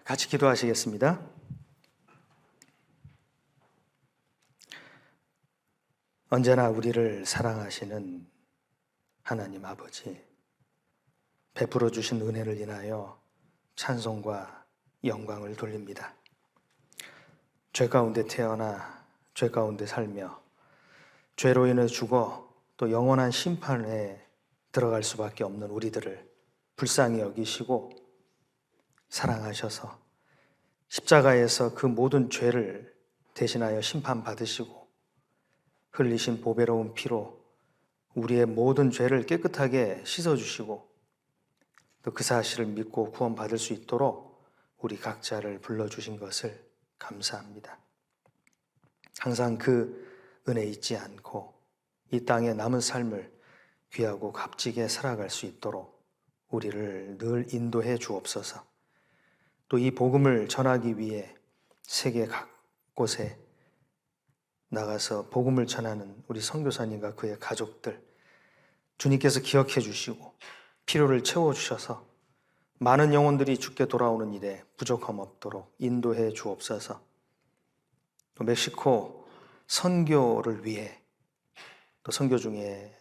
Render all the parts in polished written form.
같이 기도하시겠습니다. 언제나 우리를 사랑하시는 하나님 아버지, 베풀어 주신 은혜를 인하여 찬송과 영광을 돌립니다. 죄 가운데 태어나 죄 가운데 살며 죄로 인해 죽어 또 영원한 심판에 들어갈 수밖에 없는 우리들을 불쌍히 여기시고 사랑하셔서 십자가에서 그 모든 죄를 대신하여 심판받으시고 흘리신 보배로운 피로 우리의 모든 죄를 깨끗하게 씻어주시고 또 그 사실을 믿고 구원받을 수 있도록 우리 각자를 불러주신 것을 감사합니다. 항상 그 은혜 잊지 않고 이 땅의 남은 삶을 귀하고 값지게 살아갈 수 있도록 우리를 늘 인도해 주옵소서. 또 이 복음을 전하기 위해 세계 각곳에 나가서 복음을 전하는 우리 선교사님과 그의 가족들, 주님께서 기억해 주시고 필요를 채워주셔서 많은 영혼들이 주께 돌아오는 일에 부족함 없도록 인도해 주옵소서. 또 멕시코 선교를 위해 또 선교 중에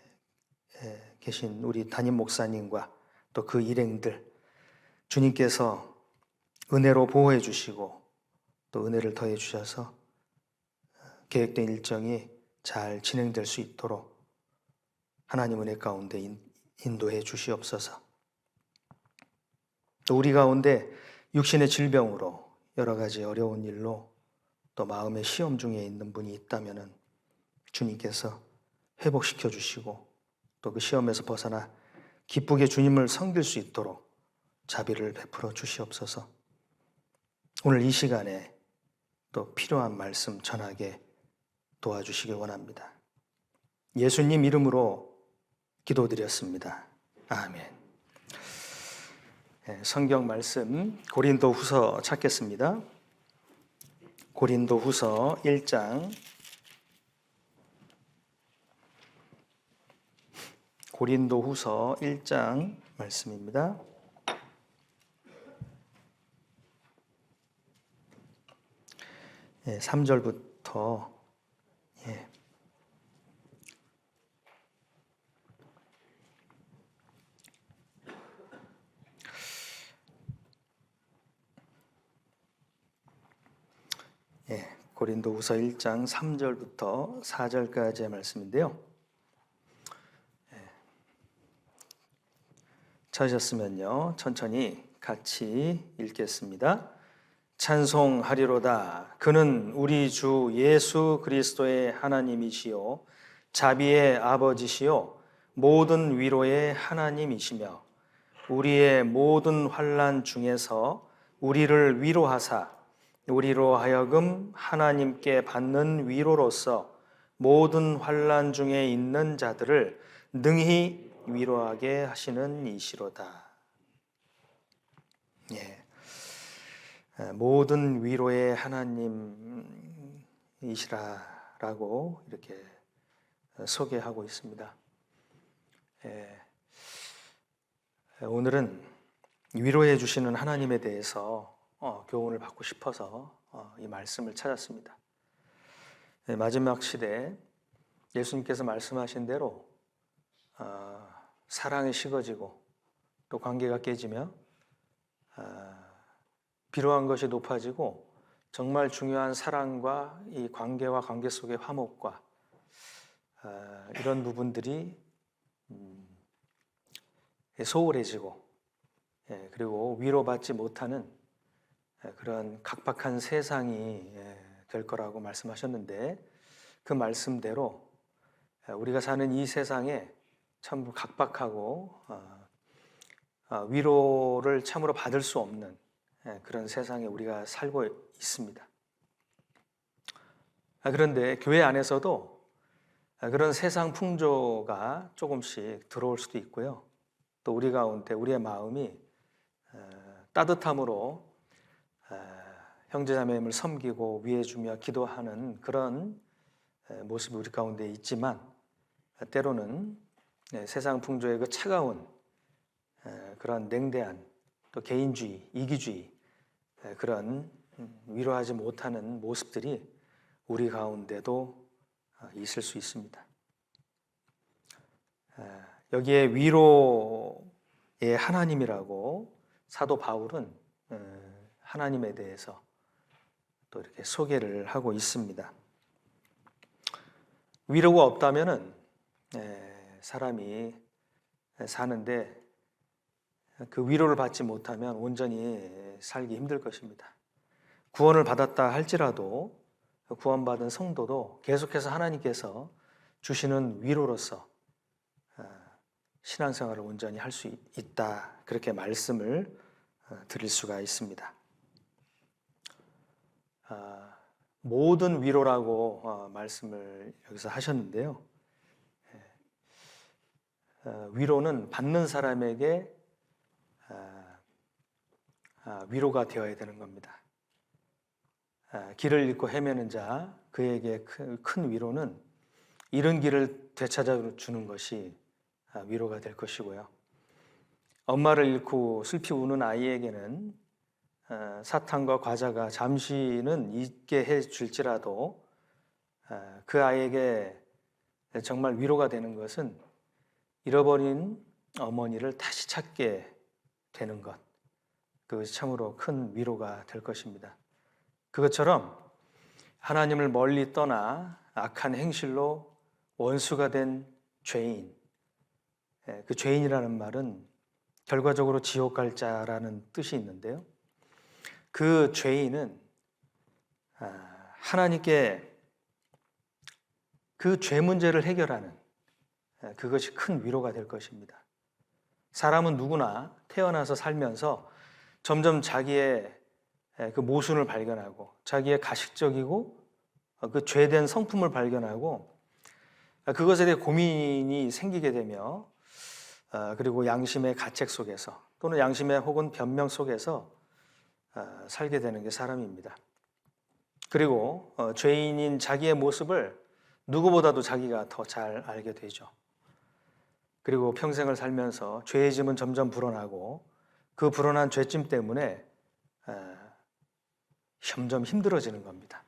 계신 우리 담임 목사님과 또 그 일행들, 주님께서 은혜로 보호해 주시고 또 은혜를 더해 주셔서 계획된 일정이 잘 진행될 수 있도록 하나님 은혜 가운데 인도해 주시옵소서. 또 우리 가운데 육신의 질병으로 여러 가지 어려운 일로 또 마음의 시험 중에 있는 분이 있다면 주님께서 회복시켜 주시고 또 그 시험에서 벗어나 기쁘게 주님을 섬길 수 있도록 자비를 베풀어 주시옵소서. 오늘 이 시간에 또 필요한 말씀 전하게 도와주시길 원합니다. 예수님 이름으로 기도드렸습니다. 아멘. 성경 말씀 고린도후서 찾겠습니다. 고린도후서 1장 고린도후서 1장 말씀입니다. 예, 3절부터 고린도후서 1장 3절부터 4절까지의 말씀인데요. 찾으셨으면요, 천천히 같이 읽겠습니다. 찬송하리로다. 그는 우리 주 예수 그리스도의 하나님이시요 자비의 아버지시요 모든 위로의 하나님이시며 우리의 모든 환난 중에서 우리를 위로하사 우리로 하여금 하나님께 받는 위로로서 모든 환난 중에 있는 자들을 능히 위로하게 하시는 이시로다. 모든 위로의 하나님이시라라고 이렇게 소개하고 있습니다. 오늘은 위로해 주시는 하나님에 대해서 교훈을 받고 싶어서 이 말씀을 찾았습니다. 마지막 시대 예수님께서 말씀하신 대로 사랑이 식어지고 또 관계가 깨지며 필요한 것이 높아지고 정말 중요한 사랑과 이 관계와 관계 속의 화목과 이런 부분들이 소홀해지고 그리고 위로받지 못하는 그런 각박한 세상이 될 거라고 말씀하셨는데 그 말씀대로 우리가 사는 이 세상에 참 각박하고 위로를 참으로 받을 수 없는 그런 세상에 우리가 살고 있습니다. 그런데 교회 안에서도 그런 세상 풍조가 조금씩 들어올 수도 있고요. 또 우리 가운데 우리의 마음이 따뜻함으로 형제자매임을 섬기고 위해주며 기도하는 그런 모습이 우리 가운데 있지만 때로는 세상 풍조의 그 차가운 그런 냉대한 또 개인주의, 이기주의 그런 위로하지 못하는 모습들이 우리 가운데도 있을 수 있습니다. 여기에 위로의 하나님이라고 사도 바울은 하나님에 대해서 또 이렇게 소개를 하고 있습니다. 위로가 없다면은 사람이 사는데 그 위로를 받지 못하면 온전히 살기 힘들 것입니다. 구원을 받았다 할지라도 구원받은 성도도 계속해서 하나님께서 주시는 위로로서 신앙생활을 온전히 할 수 있다, 그렇게 말씀을 드릴 수가 있습니다. 모든 위로라고 말씀을 여기서 하셨는데요. 위로는 받는 사람에게 위로가 되어야 되는 겁니다. 길을 잃고 헤매는 자, 그에게 큰 위로는 잃은 길을 되찾아 주는 것이 위로가 될 것이고요. 엄마를 잃고 슬피 우는 아이에게는 사탕과 과자가 잠시는 잊게 해줄지라도 그 아이에게 정말 위로가 되는 것은 잃어버린 어머니를 다시 찾게 되는 것, 그것이 참으로 큰 위로가 될 것입니다. 그것처럼 하나님을 멀리 떠나 악한 행실로 원수가 된 죄인, 그 죄인이라는 말은 결과적으로 지옥 갈 자라는 뜻이 있는데요. 그 죄인은 하나님께 그 죄 문제를 해결하는 그것이 큰 위로가 될 것입니다. 사람은 누구나 태어나서 살면서 점점 자기의 그 모순을 발견하고 자기의 가식적이고 그 죄된 성품을 발견하고 그것에 대해 고민이 생기게 되며 그리고 양심의 가책 속에서 또는 양심의 혹은 변명 속에서 살게 되는 게 사람입니다. 그리고 죄인인 자기의 모습을 누구보다도 자기가 더 잘 알게 되죠. 그리고 평생을 살면서 죄의 짐은 점점 불어나고 그 불어난 죄짐 때문에 점점 힘들어지는 겁니다.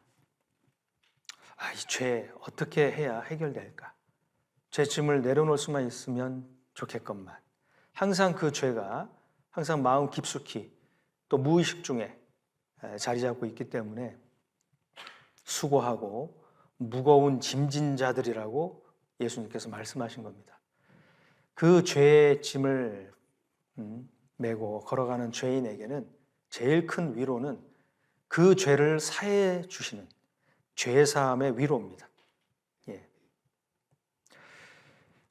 이 죄 어떻게 해야 해결될까? 죄짐을 내려놓을 수만 있으면 좋겠건만 항상 그 죄가 항상 마음 깊숙이 또 무의식 중에 자리 잡고 있기 때문에 수고하고 무거운 짐진 자들이라고 예수님께서 말씀하신 겁니다. 그 죄의 짐을 메고 걸어가는 죄인에게는 제일 큰 위로는 그 죄를 사해 주시는 죄사함의 위로입니다.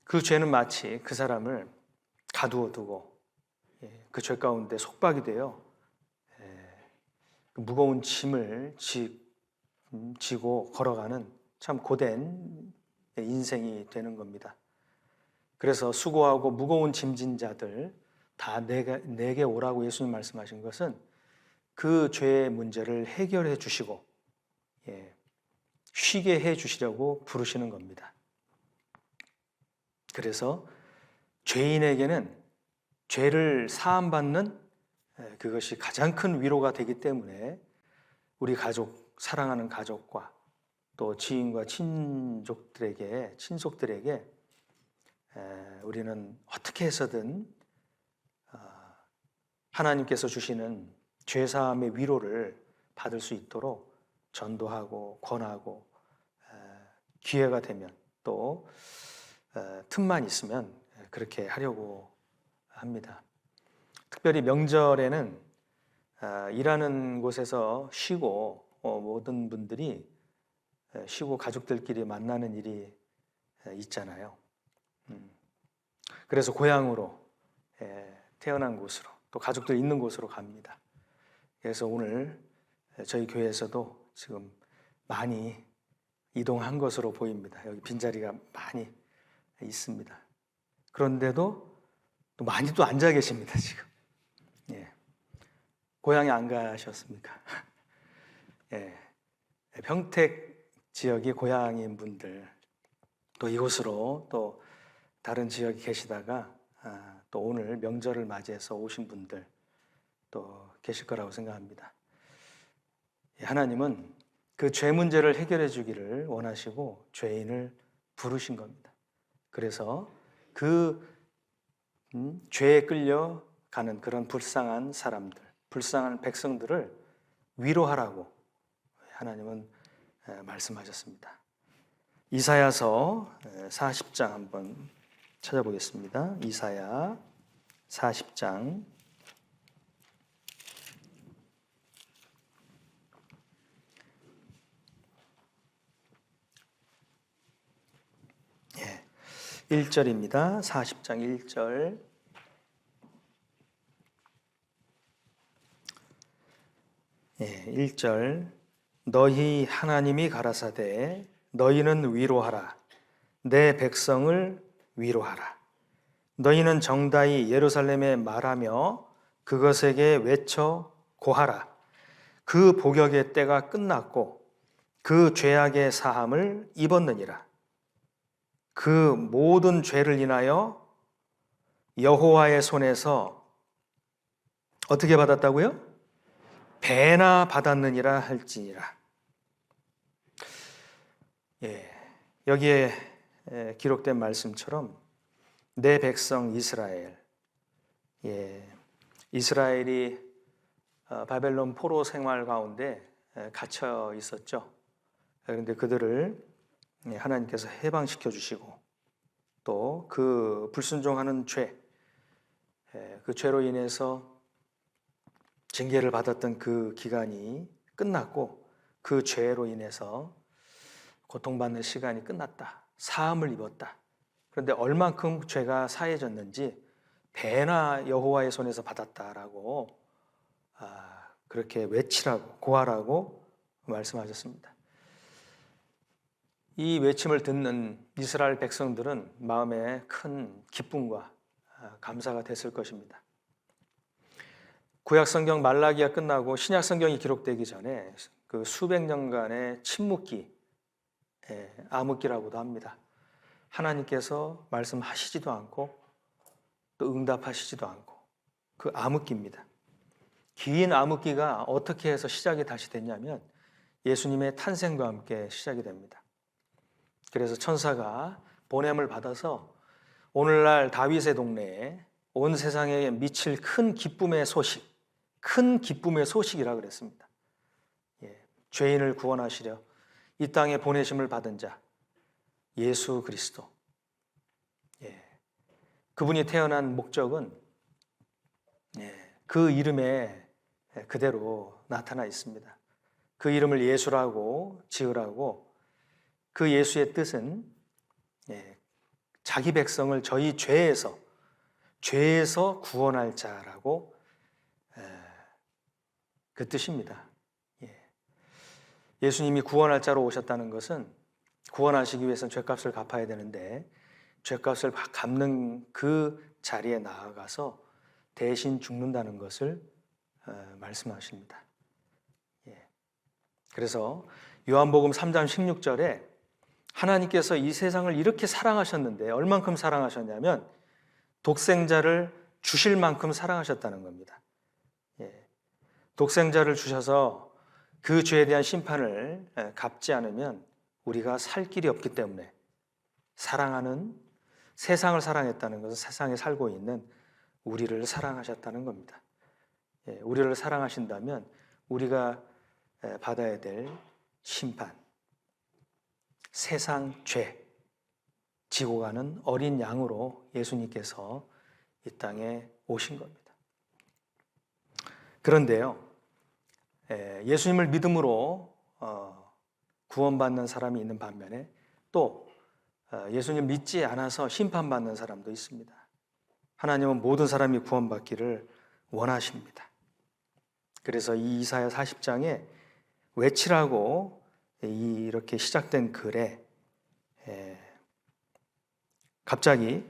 그 죄는 마치 그 사람을 가두어 두고 그 죄 가운데 속박이 되어 무거운 짐을 지고 걸어가는 참 고된 인생이 되는 겁니다. 그래서 수고하고 무거운 짐진 자들 다 내게 오라고 예수님 말씀하신 것은 그 죄의 문제를 해결해 주시고 쉬게 해 주시려고 부르시는 겁니다. 그래서 죄인에게는 죄를 사함받는 그것이 가장 큰 위로가 되기 때문에 우리 가족, 사랑하는 가족과 또 지인과 친족들에게 우리는 어떻게 해서든 하나님께서 주시는 죄사함의 위로를 받을 수 있도록 전도하고 권하고 기회가 되면 또 틈만 있으면 그렇게 하려고 합니다. 특별히 명절에는 일하는 곳에서 쉬고 모든 분들이 쉬고 가족들끼리 만나는 일이 있잖아요. 그래서 고향으로 태어난 곳으로 또 가족들 있는 곳으로 갑니다. 그래서 오늘 저희 교회에서도 지금 많이 이동한 것으로 보입니다. 여기 빈자리가 많이 있습니다. 그런데도 또 많이 또 앉아 계십니다, 지금. 고향에 안 가셨습니까? 평택 지역이 고향인 분들, 또 이곳으로 또 다른 지역에 계시다가 또 오늘 명절을 맞이해서 오신 분들 또 계실 거라고 생각합니다. 하나님은 그 죄 문제를 해결해 주기를 원하시고 죄인을 부르신 겁니다. 그래서 그 죄에 끌려가는 그런 불쌍한 사람들, 불쌍한 백성들을 위로하라고 하나님은 말씀하셨습니다. 이사야서 40장 한번 찾아보겠습니다. 이사야 40장 1절입니다. 40장 1절. 예, 1절. 너희 하나님이 가라사대 너희는 위로하라. 내 백성을 위로하라. 너희는 정다이 예루살렘에 말하며 그것에게 외쳐 고하라. 그 복역의 때가 끝났고 그 죄악의 사함을 입었느니라. 그 모든 죄를 인하여 여호와의 손에서 어떻게 받았다고요? 배나 받았느니라 할지니라. 여기에 기록된 말씀처럼 내 백성 이스라엘, 이스라엘이 바벨론 포로 생활 가운데 갇혀 있었죠. 그런데 그들을 하나님께서 해방시켜 주시고 또 그 불순종하는 죄, 그 죄로 인해서 징계를 받았던 그 기간이 끝났고 그 죄로 인해서 고통받는 시간이 끝났다. 사함을 입었다. 그런데 얼만큼 죄가 사해졌는지 배나 여호와의 손에서 받았다라고 그렇게 외치라고 고하라고 말씀하셨습니다. 이 외침을 듣는 이스라엘 백성들은 마음에 큰 기쁨과 감사가 됐을 것입니다. 구약 성경 말라기가 끝나고 신약 성경이 기록되기 전에 그 수백 년간의 침묵기, 암흑기라고도 합니다. 하나님께서 말씀하시지도 않고 또 응답하시지도 않고 그 암흑기입니다. 긴 암흑기가 어떻게 해서 시작이 다시 됐냐면 예수님의 탄생과 함께 시작이 됩니다. 그래서 천사가 보냄을 받아서 오늘날 다윗의 동네에 온 세상에 미칠 큰 기쁨의 소식이라 그랬습니다. 죄인을 구원하시려 이 땅에 보내심을 받은 자 예수 그리스도. 그분이 태어난 목적은 그 이름에 그대로 나타나 있습니다. 그 이름을 예수라고 지으라고 그 예수의 뜻은 자기 백성을 저희 죄에서 구원할 자라고 그 뜻입니다. 예수님이 구원할 자로 오셨다는 것은 구원하시기 위해서는 죄값을 갚아야 되는데 죄값을 갚는 그 자리에 나아가서 대신 죽는다는 것을 말씀하십니다. 그래서 요한복음 3장 16절에 하나님께서 이 세상을 이렇게 사랑하셨는데 얼만큼 사랑하셨냐면 독생자를 주실 만큼 사랑하셨다는 겁니다. 독생자를 주셔서 그 죄에 대한 심판을 갚지 않으면 우리가 살 길이 없기 때문에 세상을 사랑했다는 것은 세상에 살고 있는 우리를 사랑하셨다는 겁니다. 우리를 사랑하신다면 우리가 받아야 될 심판, 세상 죄, 지고 가는 어린 양으로 예수님께서 이 땅에 오신 겁니다. 그런데요, 예수님을 믿음으로 구원받는 사람이 있는 반면에 또 예수님 믿지 않아서 심판받는 사람도 있습니다. 하나님은 모든 사람이 구원받기를 원하십니다. 그래서 이 이사야 40장에 외치라고 이렇게 시작된 글에 갑자기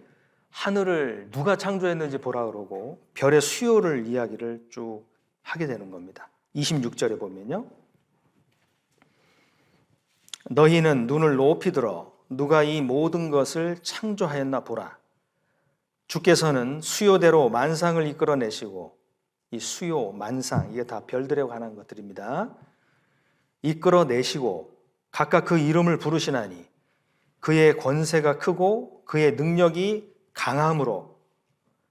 하늘을 누가 창조했는지 보라 그러고 별의 수요를 이야기를 쭉 하게 되는 겁니다. 26절에 보면요, 너희는 눈을 높이 들어 누가 이 모든 것을 창조하였나 보라. 주께서는 수요대로 만상을 이끌어내시고, 이 수요, 만상, 이게 다 별들에 관한 것들입니다. 이끌어내시고 각각 그 이름을 부르시나니 그의 권세가 크고 그의 능력이 강함으로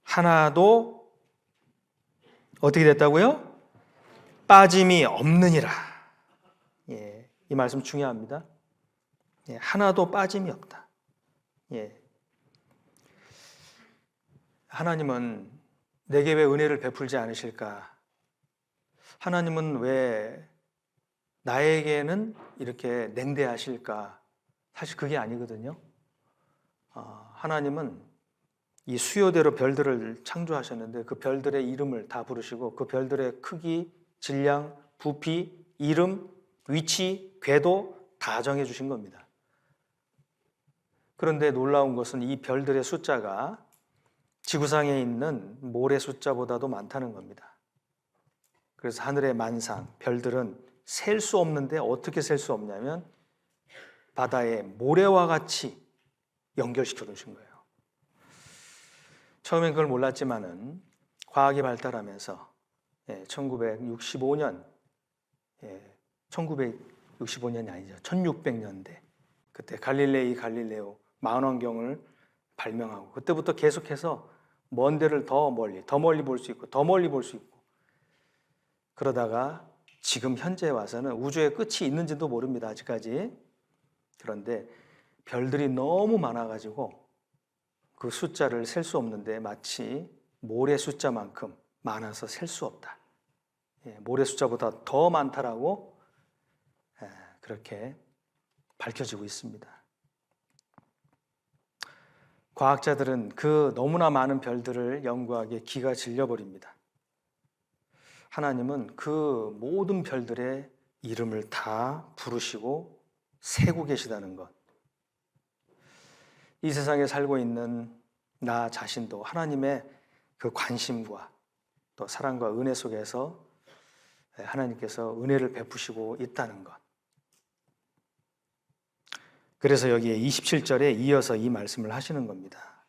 하나도 어떻게 됐다고요? 빠짐이 없느니라. 예, 이 말씀 중요합니다. 예, 하나도 빠짐이 없다. 예. 하나님은 내게 왜 은혜를 베풀지 않으실까? 하나님은 왜 나에게는 이렇게 냉대하실까? 사실 그게 아니거든요. 하나님은 이 수요대로 별들을 창조하셨는데 그 별들의 이름을 다 부르시고 그 별들의 크기, 질량, 부피, 이름, 위치, 궤도 다 정해 주신 겁니다. 그런데 놀라운 것은 이 별들의 숫자가 지구상에 있는 모래 숫자보다도 많다는 겁니다. 그래서 하늘의 만상, 별들은 셀 수 없는데 어떻게 셀 수 없냐면 바다에 모래와 같이 연결시켜 놓으신 거예요. 처음엔 그걸 몰랐지만은 과학이 발달하면서 1965년, 1965년이 아니죠. 1600년대 그때 갈릴레오 망원경을 발명하고 그때부터 계속해서 먼 데를 더 멀리 볼 수 있고 더 멀리 볼 수 있고 그러다가 지금 현재 와서는 우주의 끝이 있는지도 모릅니다. 아직까지. 그런데 별들이 너무 많아가지고 그 숫자를 셀 수 없는데 마치 모래 숫자만큼 많아서 셀 수 없다. 모래 숫자보다 더 많다라고 그렇게 밝혀지고 있습니다. 과학자들은 그 너무나 많은 별들을 연구하기에 기가 질려버립니다. 하나님은 그 모든 별들의 이름을 다 부르시고 세고 계시다는 것. 이 세상에 살고 있는 나 자신도 하나님의 그 관심과 또 사랑과 은혜 속에서 하나님께서 은혜를 베푸시고 있다는 것. 그래서 여기에 27절에 이어서 이 말씀을 하시는 겁니다.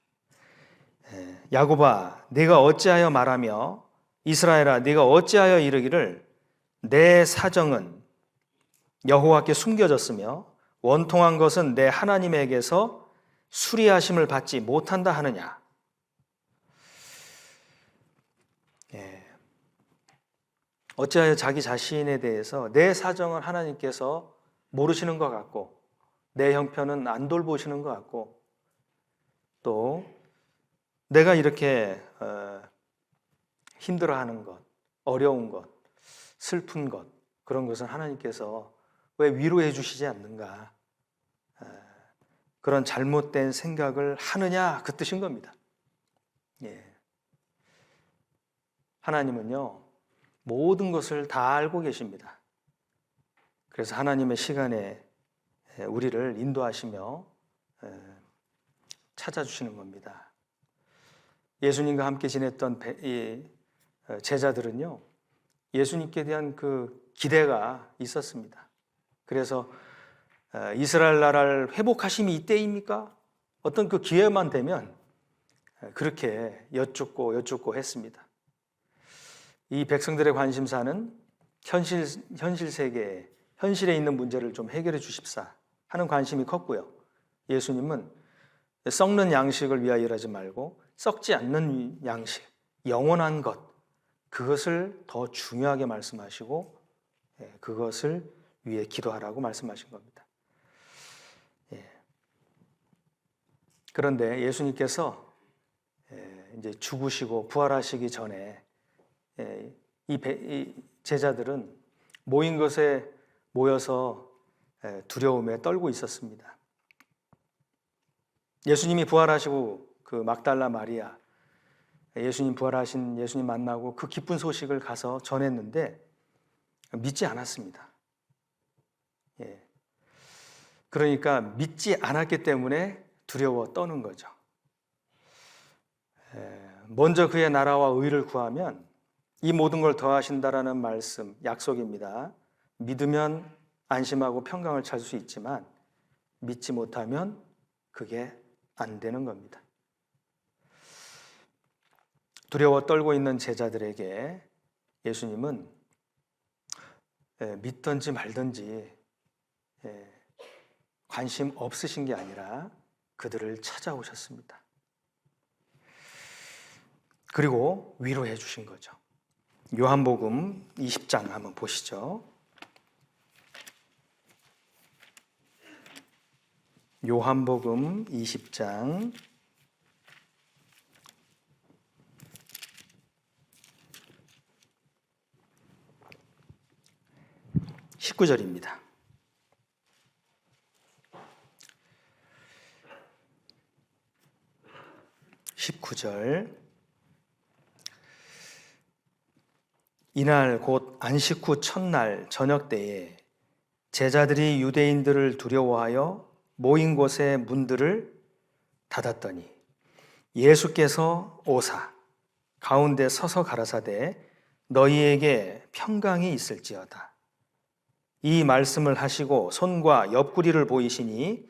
야곱아, 네가 어찌하여 말하며 이스라엘아, 네가 어찌하여 이르기를 내 사정은 여호와께 숨겨졌으며 원통한 것은 내 하나님에게서 수리하심을 받지 못한다 하느냐. 어찌하여 자기 자신에 대해서 내 사정을 하나님께서 모르시는 것 같고 내 형편은 안 돌보시는 것 같고 또 내가 이렇게 힘들어하는 것, 어려운 것, 슬픈 것 그런 것은 하나님께서 왜 위로해 주시지 않는가 그런 잘못된 생각을 하느냐 그 뜻인 겁니다. 하나님은요 모든 것을 다 알고 계십니다. 그래서 하나님의 시간에 우리를 인도하시며 찾아주시는 겁니다. 예수님과 함께 지냈던 제자들은요 예수님께 대한 그 기대가 있었습니다. 그래서 이스라엘 나라를 회복하심이 이때입니까? 어떤 그 기회만 되면 그렇게 여쭙고 했습니다. 이 백성들의 관심사는 현실 세계에 현실에 있는 문제를 좀 해결해 주십사 하는 관심이 컸고요. 예수님은 썩는 양식을 위하여 하지 말고 썩지 않는 양식, 영원한 것 그것을 더 중요하게 말씀하시고 그것을 위해 기도하라고 말씀하신 겁니다. 그런데 예수님께서 이제 죽으시고 부활하시기 전에 이 제자들은 모인 것에 모여서 두려움에 떨고 있었습니다. 예수님이 부활하시고 그 막달라 마리아 예수님 부활하신 예수님 만나고 그 기쁜 소식을 가서 전했는데 믿지 않았습니다. 그러니까 믿지 않았기 때문에 두려워 떠는 거죠. 먼저 그의 나라와 의를 구하면 이 모든 걸 더하신다라는 말씀, 약속입니다. 믿으면 안심하고 평강을 찾을 수 있지만 믿지 못하면 그게 안 되는 겁니다. 두려워 떨고 있는 제자들에게 예수님은 믿든지 말든지 관심 없으신 게 아니라 그들을 찾아오셨습니다. 그리고 위로해 주신 거죠. 요한복음 20장 한번 보시죠. 요한복음 20장 19절입니다. 19절 이날 곧 안식 후 첫날 저녁 때에 제자들이 유대인들을 두려워하여 모인 곳의 문들을 닫았더니 예수께서 오사 가운데 서서 가라사대 너희에게 평강이 있을지어다. 이 말씀을 하시고 손과 옆구리를 보이시니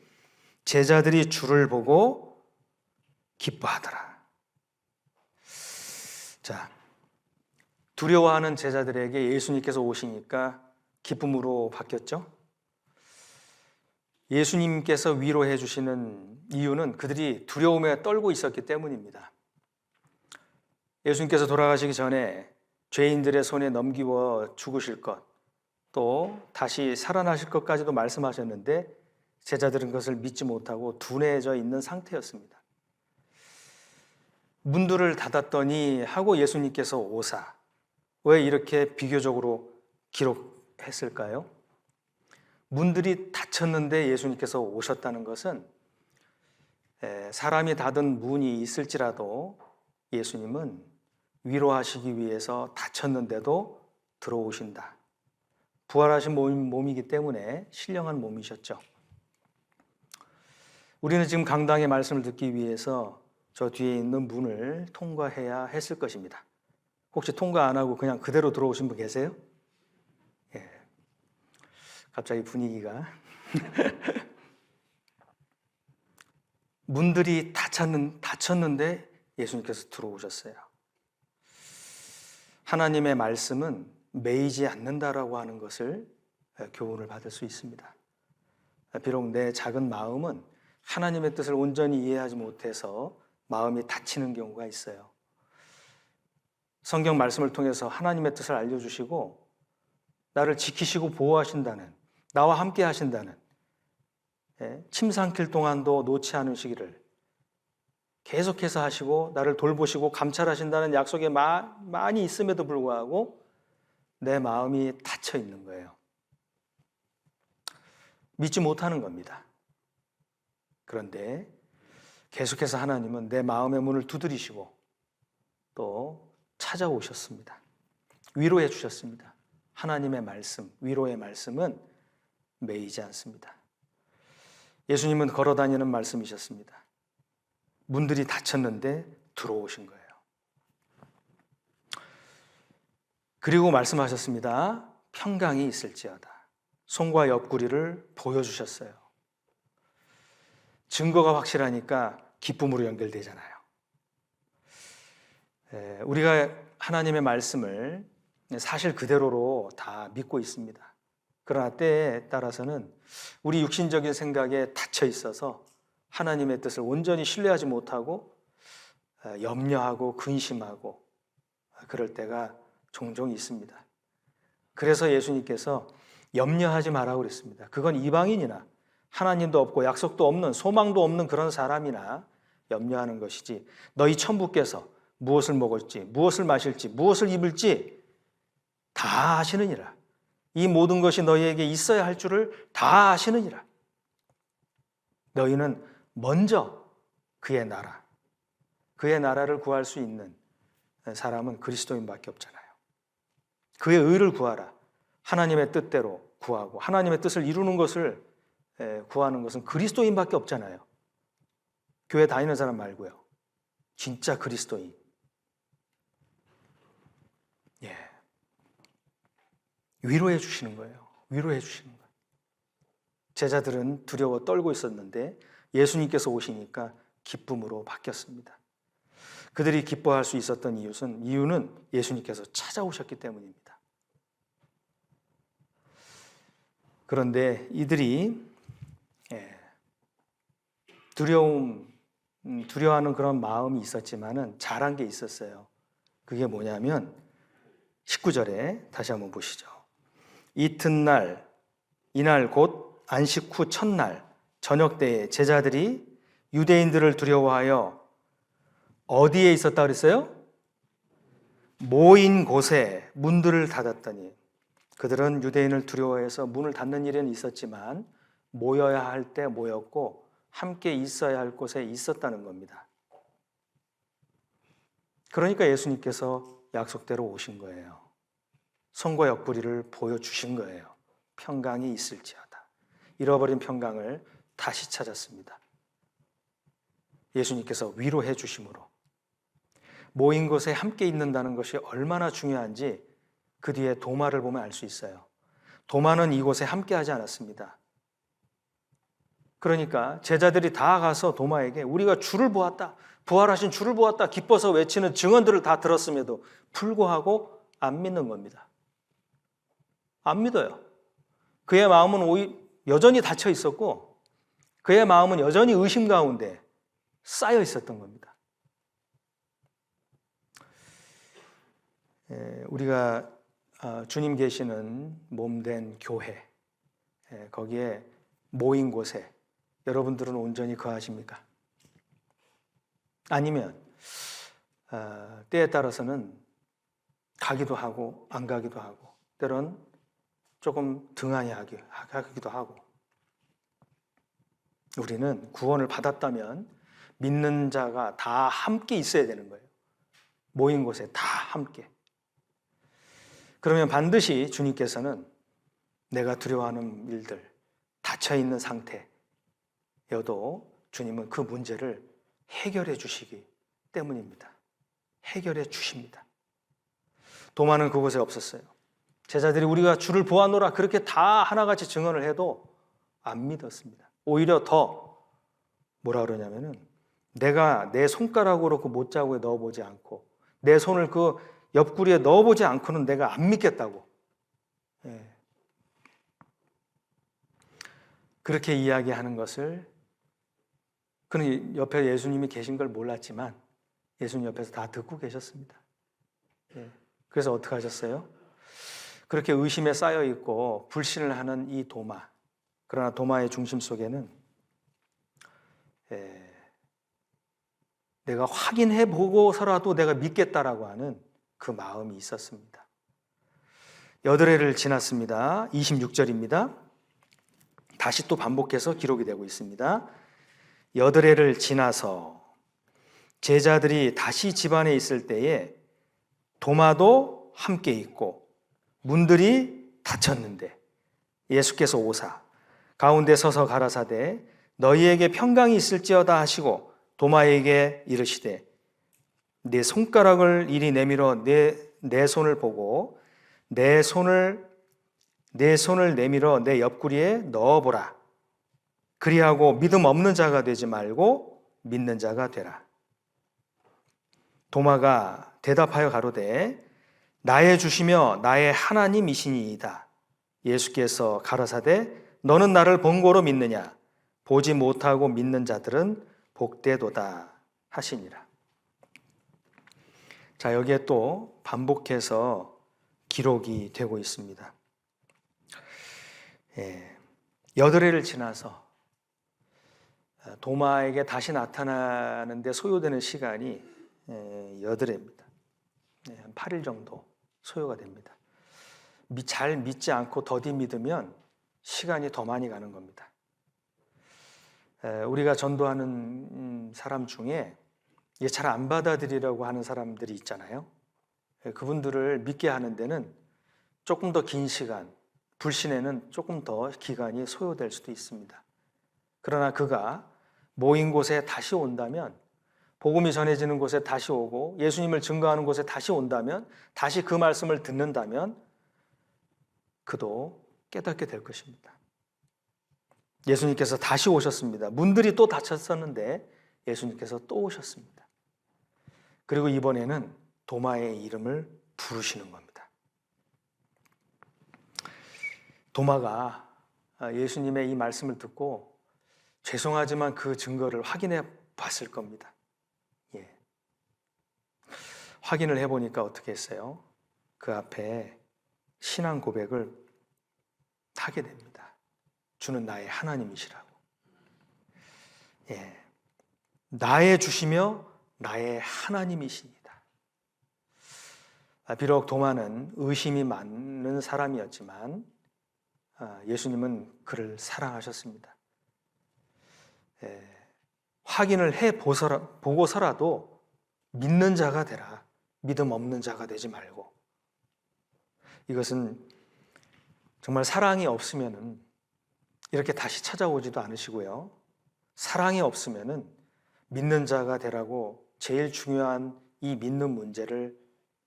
제자들이 주를 보고 기뻐하더라. 자, 두려워하는 제자들에게 예수님께서 오시니까 기쁨으로 바뀌었죠. 예수님께서 위로해 주시는 이유는 그들이 두려움에 떨고 있었기 때문입니다. 예수님께서 돌아가시기 전에 죄인들의 손에 넘기워 죽으실 것, 또 다시 살아나실 것까지도 말씀하셨는데 제자들은 그것을 믿지 못하고 둔해져 있는 상태였습니다. 문들을 닫았더니 하고 예수님께서 오사, 왜 이렇게 비교적으로 기록했을까요? 문들이 닫혔는데 예수님께서 오셨다는 것은 사람이 닫은 문이 있을지라도 예수님은 위로하시기 위해서 닫혔는데도 들어오신다. 부활하신 몸이기 때문에 신령한 몸이셨죠. 우리는 지금 강당의 말씀을 듣기 위해서 저 뒤에 있는 문을 통과해야 했을 것입니다. 혹시 통과 안 하고 그냥 그대로 들어오신 분 계세요? 예. 갑자기 분위기가 문들이 닫혔는데 예수님께서 들어오셨어요. 하나님의 말씀은 매이지 않는다라고 하는 것을 교훈을 받을 수 있습니다. 비록 내 작은 마음은 하나님의 뜻을 온전히 이해하지 못해서 마음이 닫히는 경우가 있어요. 성경 말씀을 통해서 하나님의 뜻을 알려주시고 나를 지키시고 보호하신다는, 나와 함께 하신다는, 침 삼킬 동안도 놓지 않으시기를 계속해서 하시고 나를 돌보시고 감찰하신다는 약속이 많이 있음에도 불구하고 내 마음이 닫혀 있는 거예요. 믿지 못하는 겁니다. 그런데 계속해서 하나님은 내 마음의 문을 두드리시고 또 찾아오셨습니다. 위로해 주셨습니다. 하나님의 말씀, 위로의 말씀은 매이지 않습니다. 예수님은 걸어다니는 말씀이셨습니다. 문들이 닫혔는데 들어오신 거예요. 그리고 말씀하셨습니다. 평강이 있을지어다. 손과 옆구리를 보여주셨어요. 증거가 확실하니까 기쁨으로 연결되잖아요. 우리가 하나님의 말씀을 사실 그대로로 다 믿고 있습니다. 그러나 때에 따라서는 우리 육신적인 생각에 닫혀 있어서 하나님의 뜻을 온전히 신뢰하지 못하고 염려하고 근심하고 그럴 때가 종종 있습니다. 그래서 예수님께서 염려하지 말라고 그랬습니다. 그건 이방인이나 하나님도 없고 약속도 없는 소망도 없는 그런 사람이나 염려하는 것이지 너희 천부께서 무엇을 먹을지 무엇을 마실지 무엇을 입을지 다 아시느니라. 이 모든 것이 너희에게 있어야 할 줄을 다 아시느니라. 너희는 먼저 그의 나라를 구할 수 있는 사람은 그리스도인밖에 없잖아요. 그의 의를 구하라. 하나님의 뜻대로 구하고 하나님의 뜻을 이루는 것을 구하는 것은 그리스도인밖에 없잖아요. 교회 다니는 사람 말고요. 진짜 그리스도인. 위로해 주시는 거예요. 위로해 주시는 거예요. 제자들은 두려워 떨고 있었는데 예수님께서 오시니까 기쁨으로 바뀌었습니다. 그들이 기뻐할 수 있었던 이유는 예수님께서 찾아오셨기 때문입니다. 그런데 이들이 두려워하는 그런 마음이 있었지만은 잘한 게 있었어요. 그게 뭐냐면 19절에 다시 한번 보시죠. 이튿날 이날 곧 안식 후 첫날 저녁 때에 제자들이 유대인들을 두려워하여 어디에 있었다 그랬어요? 모인 곳에 문들을 닫았더니, 그들은 유대인을 두려워해서 문을 닫는 일은 있었지만 모여야 할 때 모였고 함께 있어야 할 곳에 있었다는 겁니다. 그러니까 예수님께서 약속대로 오신 거예요. 손과 옆구리를 보여주신 거예요. 평강이 있을지어다. 잃어버린 평강을 다시 찾았습니다. 예수님께서 위로해 주심으로 모인 곳에 함께 있는다는 것이 얼마나 중요한지 그 뒤에 도마를 보면 알 수 있어요. 도마는 이곳에 함께 하지 않았습니다. 그러니까 제자들이 다 가서 도마에게 우리가 주를 보았다, 부활하신 주를 보았다 기뻐서 외치는 증언들을 다 들었음에도 불구하고 안 믿는 겁니다. 안 믿어요. 그의 마음은 여전히 닫혀 있었고 그의 마음은 여전히 의심 가운데 쌓여 있었던 겁니다. 우리가 주님 계시는 몸된 교회, 거기에 모인 곳에 여러분들은 온전히 거하십니까? 아니면 때에 따라서는 가기도 하고 안 가기도 하고 때론 조금 등한히 하기도 하고. 우리는 구원을 받았다면 믿는 자가 다 함께 있어야 되는 거예요. 모인 곳에 다 함께. 그러면 반드시 주님께서는 내가 두려워하는 일들, 닫혀있는 상태여도 주님은 그 문제를 해결해 주시기 때문입니다. 해결해 주십니다. 도마는 그곳에 없었어요. 제자들이 우리가 주를 보았노라 그렇게 다 하나같이 증언을 해도 안 믿었습니다. 오히려 더 뭐라 그러냐면은 내가 내 손가락으로 그 못자국에 넣어보지 않고 내 손을 그 옆구리에 넣어보지 않고는 내가 안 믿겠다고. 그렇게 이야기하는 것을, 그는 옆에 예수님이 계신 걸 몰랐지만 예수님 옆에서 다 듣고 계셨습니다. 그래서 어떻게 하셨어요? 그렇게 의심에 쌓여 있고 불신을 하는 이 도마, 그러나 도마의 중심 속에는 내가 확인해 보고서라도 내가 믿겠다라고 하는 그 마음이 있었습니다. 여드레를 지났습니다. 26절입니다. 다시 또 반복해서 기록이 되고 있습니다. 여드레를 지나서 제자들이 다시 집안에 있을 때에 도마도 함께 있고 문들이 닫혔는데 예수께서 오사 가운데 서서 가라사대 너희에게 평강이 있을지어다 하시고 도마에게 이르시되 내 손가락을 이리 내밀어 내 손을 보고 내 손을 내밀어 내 옆구리에 넣어보라. 그리하고 믿음 없는 자가 되지 말고 믿는 자가 되라. 도마가 대답하여 가로되 나의 주시며 나의 하나님이시니이다. 예수께서 가라사대 너는 나를 본고로 믿느냐? 보지 못하고 믿는 자들은 복되도다 하시니라. 자, 여기에 또 반복해서 기록이 되고 있습니다. 여드레를 지나서 도마에게 다시 나타나는데 소요되는 시간이 여드레입니다. 한 8일 정도 소요가 됩니다. 잘 믿지 않고 더디 믿으면 시간이 더 많이 가는 겁니다. 우리가 전도하는 사람 중에 잘 안 받아들이려고 하는 사람들이 있잖아요. 그분들을 믿게 하는 데는 조금 더 긴 시간, 불신에는 조금 더 기간이 소요될 수도 있습니다. 그러나 그가 모인 곳에 다시 온다면, 복음이 전해지는 곳에 다시 오고 예수님을 증거하는 곳에 다시 온다면, 다시 그 말씀을 듣는다면 그도 깨닫게 될 것입니다. 예수님께서 다시 오셨습니다. 문들이 또 닫혔었는데 예수님께서 또 오셨습니다. 그리고 이번에는 도마의 이름을 부르시는 겁니다. 도마가 예수님의 이 말씀을 듣고 죄송하지만 그 증거를 확인해 봤을 겁니다. 예. 확인을 해보니까 어떻게 했어요? 그 앞에 신앙 고백을 하게 됩니다. 주는 나의 하나님이시라고. 예. 나의 주시며 나의 하나님이십니다. 비록 도마는 의심이 많은 사람이었지만 예수님은 그를 사랑하셨습니다. 확인을 보고서라도 믿는 자가 되라. 믿음 없는 자가 되지 말고. 이것은 정말 사랑이 없으면은 이렇게 다시 찾아오지도 않으시고요. 사랑이 없으면은 믿는 자가 되라고 제일 중요한 이 믿는 문제를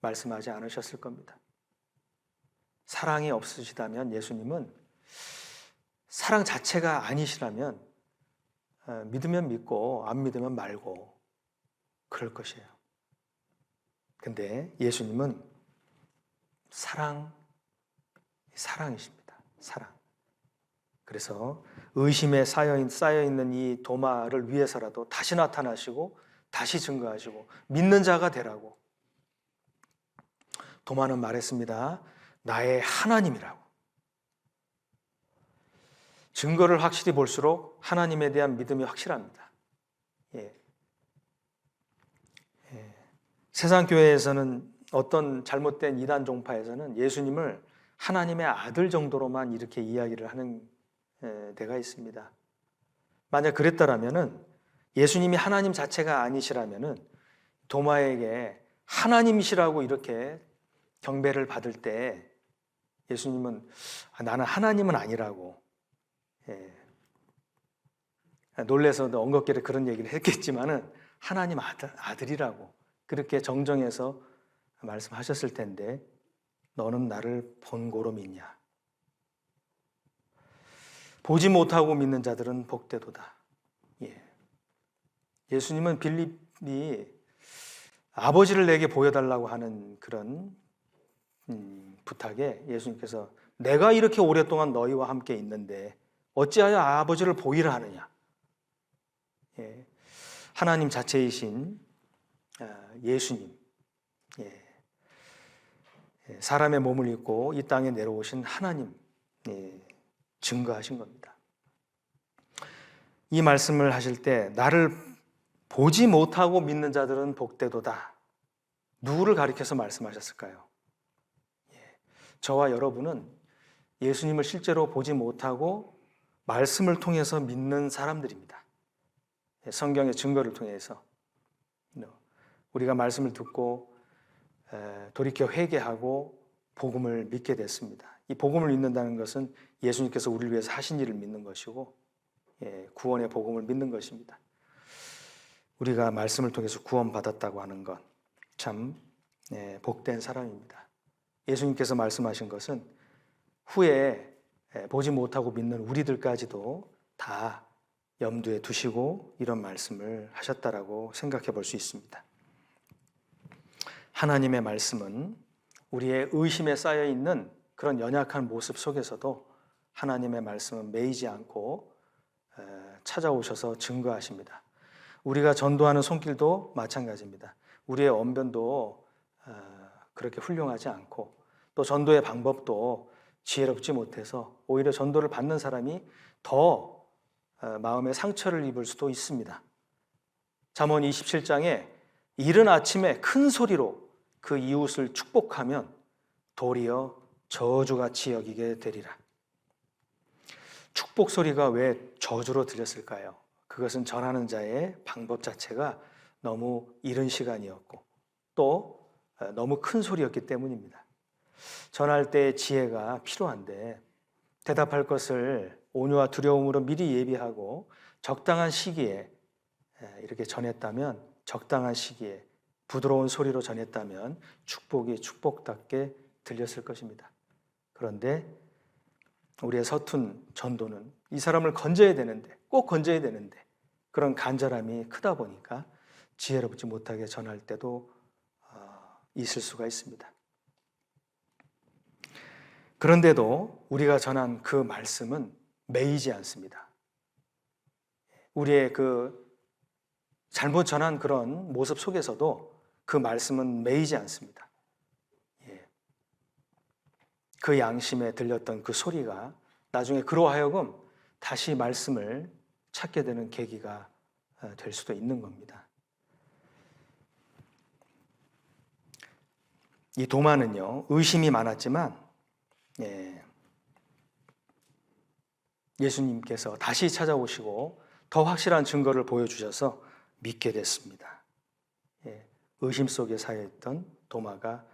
말씀하지 않으셨을 겁니다. 사랑이 없으시다면 예수님은 사랑 자체가 아니시라면 믿으면 믿고 안 믿으면 말고 그럴 것이에요. 근데 예수님은 사랑이십니다. 사랑. 그래서 의심에 쌓여있는 이 도마를 위해서라도 다시 나타나시고 다시 증거하시고 믿는 자가 되라고. 도마는 말했습니다. 나의 하나님이라고. 증거를 확실히 볼수록 하나님에 대한 믿음이 확실합니다. 예. 세상 교회에서는 어떤 잘못된 이단 종파에서는 예수님을 하나님의 아들 정도로만 이렇게 이야기를 하는 데가 있습니다. 만약 그랬더라면은 예수님이 하나님 자체가 아니시라면은 도마에게 하나님이시라고 이렇게 경배를 받을 때 예수님은 나는 하나님은 아니라고 놀래서 엉겁게 그런 얘기를 했겠지만은 하나님 아들이라고 그렇게 정정해서 말씀하셨을 텐데 너는 나를 본고로 믿냐? 보지 못하고 믿는 자들은 복되도다. 예수님은 빌립이 아버지를 내게 보여달라고 하는 그런 부탁에 예수님께서 내가 이렇게 오랫동안 너희와 함께 있는데 어찌하여 아버지를 보이라 하느냐. 하나님 자체이신 예수님, 사람의 몸을 입고 이 땅에 내려오신 하나님 증거하신 겁니다. 이 말씀을 하실 때 나를 보지 못하고 믿는 자들은 복되도다. 누구를 가리켜서 말씀하셨을까요? 저와 여러분은 예수님을 실제로 보지 못하고 말씀을 통해서 믿는 사람들입니다. 성경의 증거를 통해서 우리가 말씀을 듣고 돌이켜 회개하고 복음을 믿게 됐습니다. 이 복음을 믿는다는 것은 예수님께서 우리를 위해서 하신 일을 믿는 것이고 구원의 복음을 믿는 것입니다. 우리가 말씀을 통해서 구원받았다고 하는 것 참 복된 사람입니다. 예수님께서 말씀하신 것은 후에 보지 못하고 믿는 우리들까지도 다 염두에 두시고 이런 말씀을 하셨다라고 생각해 볼 수 있습니다. 하나님의 말씀은 우리의 의심에 쌓여 있는 그런 연약한 모습 속에서도 하나님의 말씀은 매이지 않고 찾아오셔서 증거하십니다. 우리가 전도하는 손길도 마찬가지입니다. 우리의 언변도 그렇게 훌륭하지 않고 또 전도의 방법도 지혜롭지 못해서 오히려 전도를 받는 사람이 더 마음의 상처를 입을 수도 있습니다. 잠언 27장에 이른 아침에 큰 소리로 그 이웃을 축복하면 도리어 저주같이 여기게 되리라. 축복 소리가 왜 저주로 들렸을까요? 그것은 전하는 자의 방법 자체가 너무 이른 시간이었고 또 너무 큰 소리였기 때문입니다. 전할 때 지혜가 필요한데 대답할 것을 온유와 두려움으로 미리 예비하고 적당한 시기에 이렇게 전했다면 적당한 시기에 부드러운 소리로 전했다면 축복이 축복답게 들렸을 것입니다. 그런데 우리의 서툰 전도는 이 사람을 건져야 되는데 꼭 건져야 되는데 그런 간절함이 크다 보니까 지혜롭지 못하게 전할 때도 있을 수가 있습니다. 그런데도 우리가 전한 그 말씀은 매이지 않습니다. 우리의 그 잘못 전한 그런 모습 속에서도 그 말씀은 매이지 않습니다. 그 양심에 들렸던 그 소리가 나중에 그로 하여금 다시 말씀을 찾게 되는 계기가 될 수도 있는 겁니다. 이 도마는요, 의심이 많았지만 예수님께서 다시 찾아오시고 더 확실한 증거를 보여주셔서 믿게 됐습니다. 의심 속에 사여있던 도마가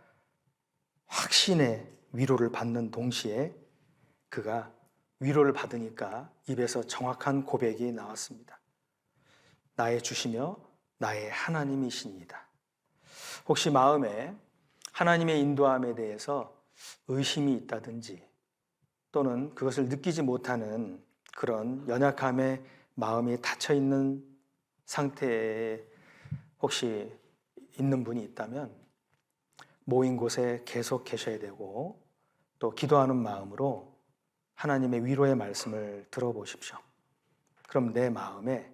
확신의 위로를 받는 동시에 그가 위로를 받으니까 입에서 정확한 고백이 나왔습니다. 나의 주시며 나의 하나님이십니다. 혹시 마음에 하나님의 인도함에 대해서 의심이 있다든지 또는 그것을 느끼지 못하는 그런 연약함에 마음이 닫혀있는 상태에 혹시 있는 분이 있다면 모인 곳에 계속 계셔야 되고 또 기도하는 마음으로 하나님의 위로의 말씀을 들어보십시오. 그럼 내 마음에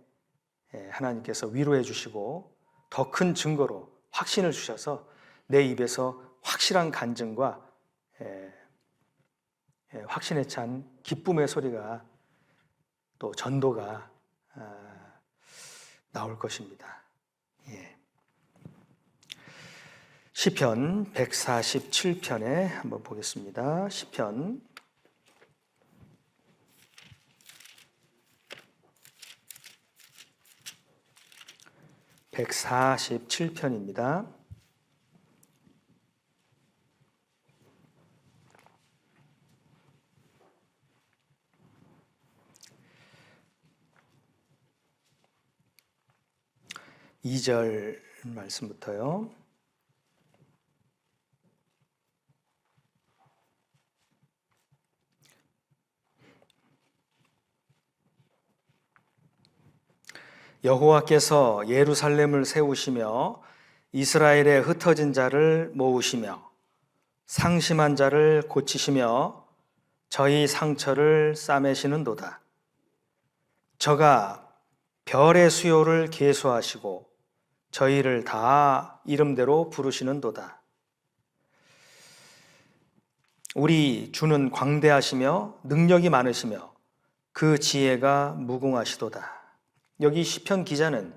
하나님께서 위로해 주시고 더 큰 증거로 확신을 주셔서 내 입에서 확실한 간증과 확신에 찬 기쁨의 소리가 또 전도가 나올 것입니다. 시편 147편에 한번 보겠습니다. 시편 147편입니다. 이 절 말씀부터요. 여호와께서 예루살렘을 세우시며 이스라엘의 흩어진 자를 모으시며 상심한 자를 고치시며 저희 상처를 싸매시는도다. 저가 별의 수요를 계수하시고 저희를 다 이름대로 부르시는도다. 우리 주는 광대하시며 능력이 많으시며 그 지혜가 무궁하시도다. 여기 시편 기자는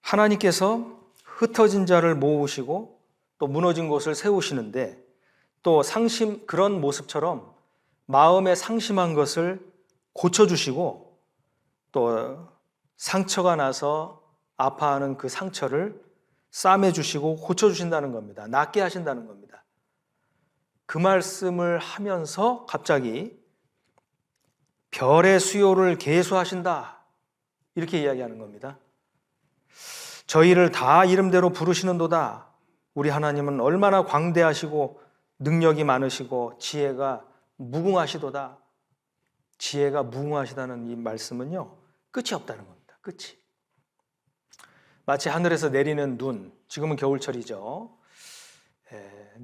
하나님께서 흩어진 자를 모으시고 또 무너진 곳을 세우시는데 또 그런 모습처럼 마음에 상심한 것을 고쳐주시고 또 상처가 나서 아파하는 그 상처를 싸매주시고 고쳐주신다는 겁니다. 낫게 하신다는 겁니다. 그 말씀을 하면서 갑자기 별의 수요를 계수하신다 이렇게 이야기하는 겁니다. 저희를 다 이름대로 부르시는도다. 우리 하나님은 얼마나 광대하시고 능력이 많으시고 지혜가 무궁하시도다. 지혜가 무궁하시다는 이 말씀은요, 끝이 없다는 겁니다. 끝이. 마치 하늘에서 내리는 눈, 지금은 겨울철이죠.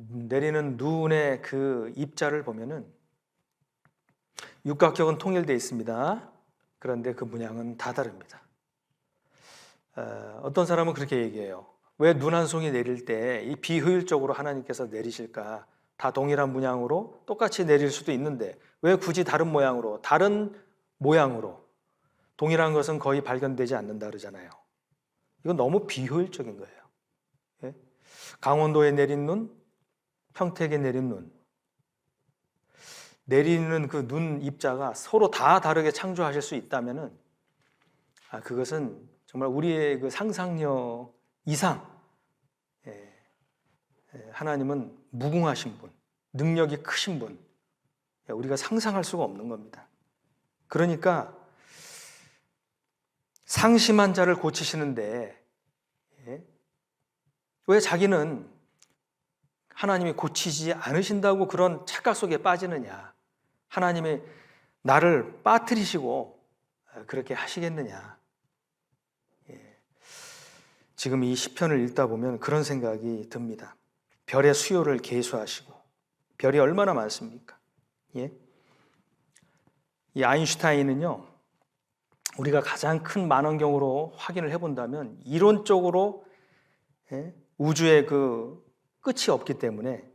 내리는 눈의 그 입자를 보면은 육각형은 통일되어 있습니다. 그런데 그 문양은 다 다릅니다. 어떤 사람은 그렇게 얘기해요. 왜 눈 한 송이 내릴 때 이 비효율적으로 하나님께서 내리실까? 다 동일한 문양으로 똑같이 내릴 수도 있는데 왜 굳이 다른 모양으로, 다른 모양으로 동일한 것은 거의 발견되지 않는다 그러잖아요. 이건 너무 비효율적인 거예요. 예? 강원도에 내린 눈, 평택에 내린 눈, 내리는 그 눈 입자가 서로 다 다르게 창조하실 수 있다면은 그것은 정말 우리의 그 상상력 이상 하나님은 무궁하신 분, 능력이 크신 분, 우리가 상상할 수가 없는 겁니다. 그러니까 상심한 자를 고치시는데 왜 자기는 하나님이 고치지 않으신다고 그런 착각 속에 빠지느냐? 하나님이 나를 빠뜨리시고 그렇게 하시겠느냐? 지금 이 시편을 읽다 보면 그런 생각이 듭니다. 별의 수요를 계수하시고 별이 얼마나 많습니까? 예? 이 아인슈타인은요, 우리가 가장 큰 만원경으로 확인을 해본다면 이론적으로 우주의 그 끝이 없기 때문에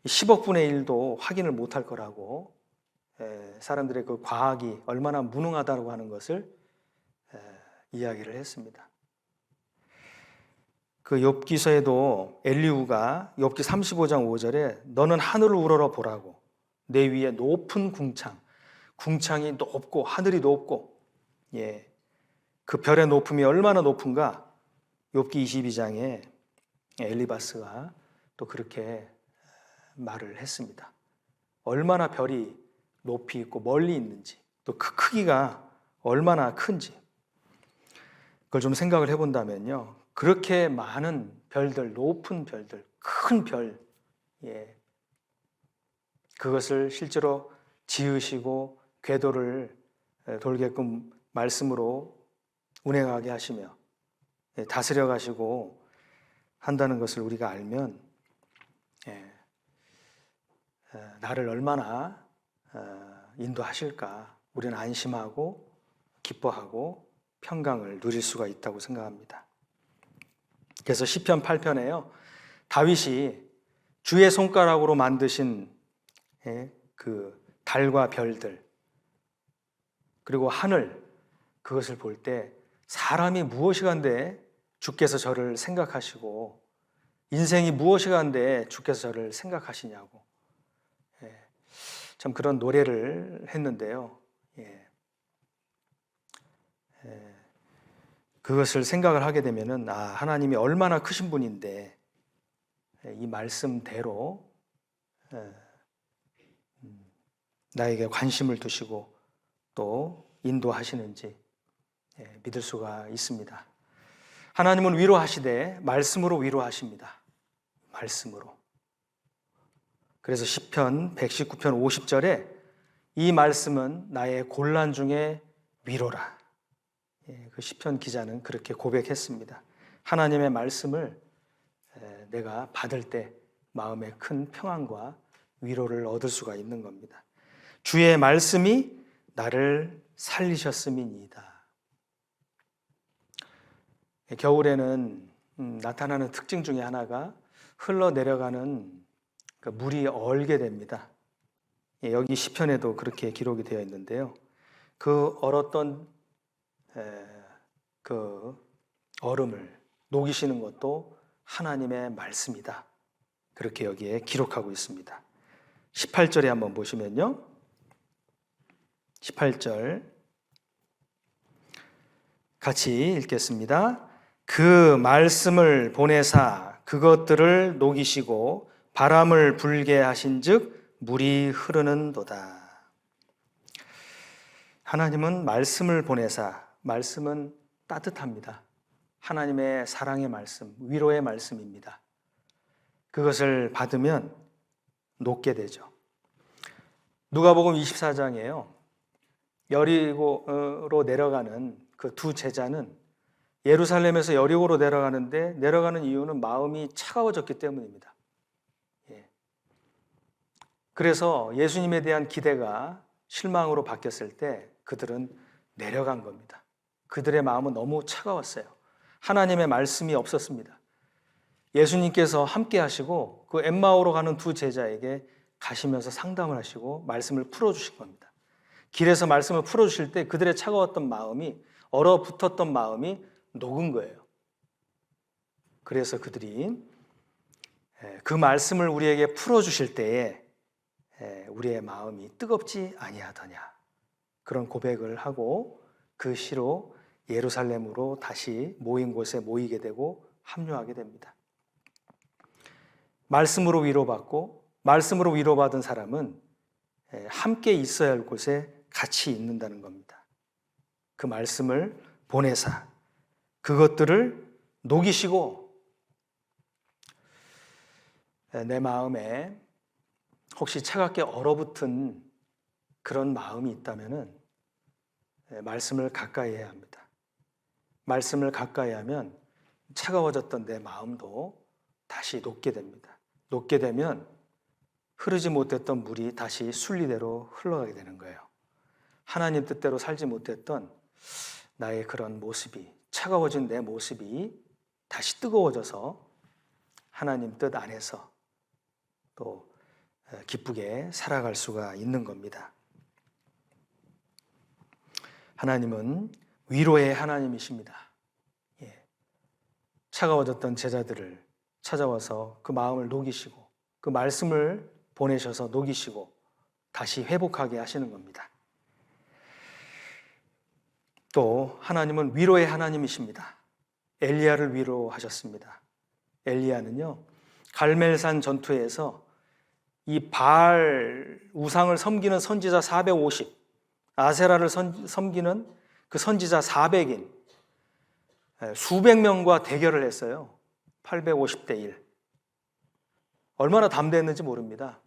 10억 분의 1도 확인을 못할 거라고, 사람들의 그 과학이 얼마나 무능하다고 하는 것을 이야기를 했습니다. 그 욥기서에도 엘리후가 욥기 35장 5절에 너는 하늘을 우러러 보라고, 내 위에 높은 궁창이 높고 하늘이 높고, 그 별의 높음이 얼마나 높은가, 욥기 22장에 엘리바스가 또 그렇게 말을 했습니다. 얼마나 별이 높이 있고 멀리 있는지, 또 그 크기가 얼마나 큰지, 그걸 좀 생각을 해본다면요, 그렇게 많은 별들, 높은 별들, 큰 별, 그것을 실제로 지으시고 궤도를 돌게끔 말씀으로 운행하게 하시며 다스려 가시고 한다는 것을 우리가 알면 나를 얼마나 인도하실까, 우리는 안심하고 기뻐하고 평강을 누릴 수가 있다고 생각합니다. 그래서 시편 8편에요, 다윗이 주의 손가락으로 만드신 그 달과 별들, 그리고 하늘, 그것을 볼 때 사람이 무엇이간데 주께서 저를 생각하시고, 인생이 무엇이간데 주께서 저를 생각하시냐고, 참 그런 노래를 했는데요. 그것을 생각을 하게 되면은, 하나님이 얼마나 크신 분인데 이 말씀대로 나에게 관심을 두시고 또 인도하시는지 믿을 수가 있습니다. 하나님은 위로하시되 말씀으로 위로하십니다. 말씀으로. 그래서 시편 119편 50절에 이 말씀은 나의 곤란 중에 위로라. 그 시편 기자는 그렇게 고백했습니다. 하나님의 말씀을 내가 받을 때 마음에 큰 평안과 위로를 얻을 수가 있는 겁니다. 주의 말씀이 나를 살리셨음이니이다. 겨울에는 나타나는 특징 중에 하나가 흘러내려가는 그 물이 얼게 됩니다. 여기 시편에도 그렇게 기록이 되어 있는데요. 그 얼었던 그 얼음을 녹이시는 것도 하나님의 말씀이다. 그렇게 여기에 기록하고 있습니다. 18절에 한번 보시면요. 18절 같이 읽겠습니다. 그 말씀을 보내사 그것들을 녹이시고 바람을 불게 하신즉 물이 흐르는도다. 하나님은 말씀을 보내사, 말씀은 따뜻합니다. 하나님의 사랑의 말씀, 위로의 말씀입니다. 그것을 받으면 녹게 되죠. 누가복음 24장이에요. 여리고로 내려가는 그 두 제자는 예루살렘에서 여리고로 내려가는데, 내려가는 이유는 마음이 차가워졌기 때문입니다. 그래서 예수님에 대한 기대가 실망으로 바뀌었을 때 그들은 내려간 겁니다. 그들의 마음은 너무 차가웠어요. 하나님의 말씀이 없었습니다. 예수님께서 함께 하시고 그 엠마오로 가는 두 제자에게 가시면서 상담을 하시고 말씀을 풀어주신 겁니다. 길에서 말씀을 풀어주실 때 그들의 차가웠던 마음이, 얼어붙었던 마음이 녹은 거예요. 그래서 그들이 그 말씀을 우리에게 풀어주실 때에 우리의 마음이 뜨겁지 아니하더냐, 그런 고백을 하고 그 시로 예루살렘으로 다시 모인 곳에 모이게 되고 합류하게 됩니다. 말씀으로 위로받고 말씀으로 위로받은 사람은 함께 있어야 할 곳에 같이 있는다는 겁니다. 그 말씀을 보내사 그것들을 녹이시고, 내 마음에 혹시 차갑게 얼어붙은 그런 마음이 있다면 말씀을 가까이 해야 합니다. 말씀을 가까이 하면 차가워졌던 내 마음도 다시 녹게 됩니다. 녹게 되면 흐르지 못했던 물이 다시 순리대로 흘러가게 되는 거예요. 하나님 뜻대로 살지 못했던 나의 그런 모습이, 차가워진 내 모습이 다시 뜨거워져서 하나님 뜻 안에서 또 기쁘게 살아갈 수가 있는 겁니다. 하나님은 위로의 하나님이십니다. 차가워졌던 제자들을 찾아와서 그 마음을 녹이시고 그 말씀을 보내셔서 녹이시고 다시 회복하게 하시는 겁니다. 또 하나님은 위로의 하나님이십니다. 엘리야를 위로하셨습니다. 엘리야는요, 갈멜산 전투에서 이 바알 우상을 섬기는 선지자 450, 아세라를 섬기는 그 선지자 400인 수백 명과 대결을 했어요. 850대 1. 얼마나 담대했는지 모릅니다.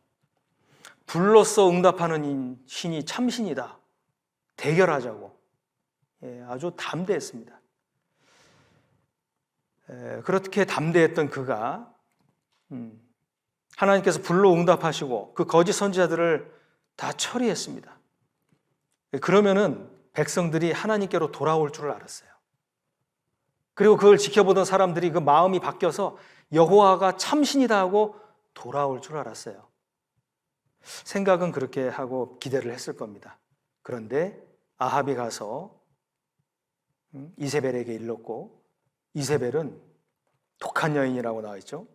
불로써 응답하는 신이 참신이다. 대결하자고. 아주 담대했습니다. 그렇게 담대했던 그가 하나님께서 불로 응답하시고 그 거짓 선지자들을 다 처리했습니다. 그러면은 백성들이 하나님께로 돌아올 줄 알았어요. 그리고 그걸 지켜보던 사람들이 그 마음이 바뀌어서 여호와가 참신이다 하고 돌아올 줄 알았어요. 생각은 그렇게 하고 기대를 했을 겁니다. 그런데 아합이 가서 이세벨에게 일렀고, 이세벨은 독한 여인이라고 나와 있죠.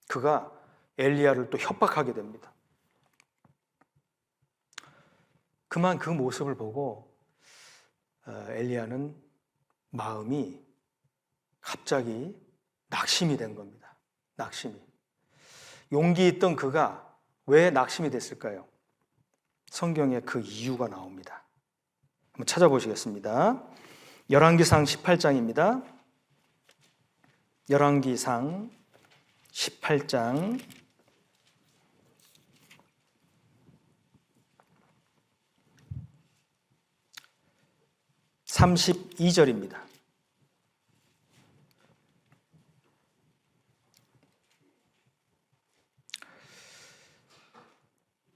그가 엘리야를 또 협박하게 됩니다. 그만 그 모습을 보고 엘리야는 마음이 갑자기 낙심이 된 겁니다. 낙심이. 용기 있던 그가 왜 낙심이 됐을까요? 성경에 그 이유가 나옵니다. 한번 찾아보시겠습니다. 열왕기상 18장입니다. 열왕기상 18장 32절입니다.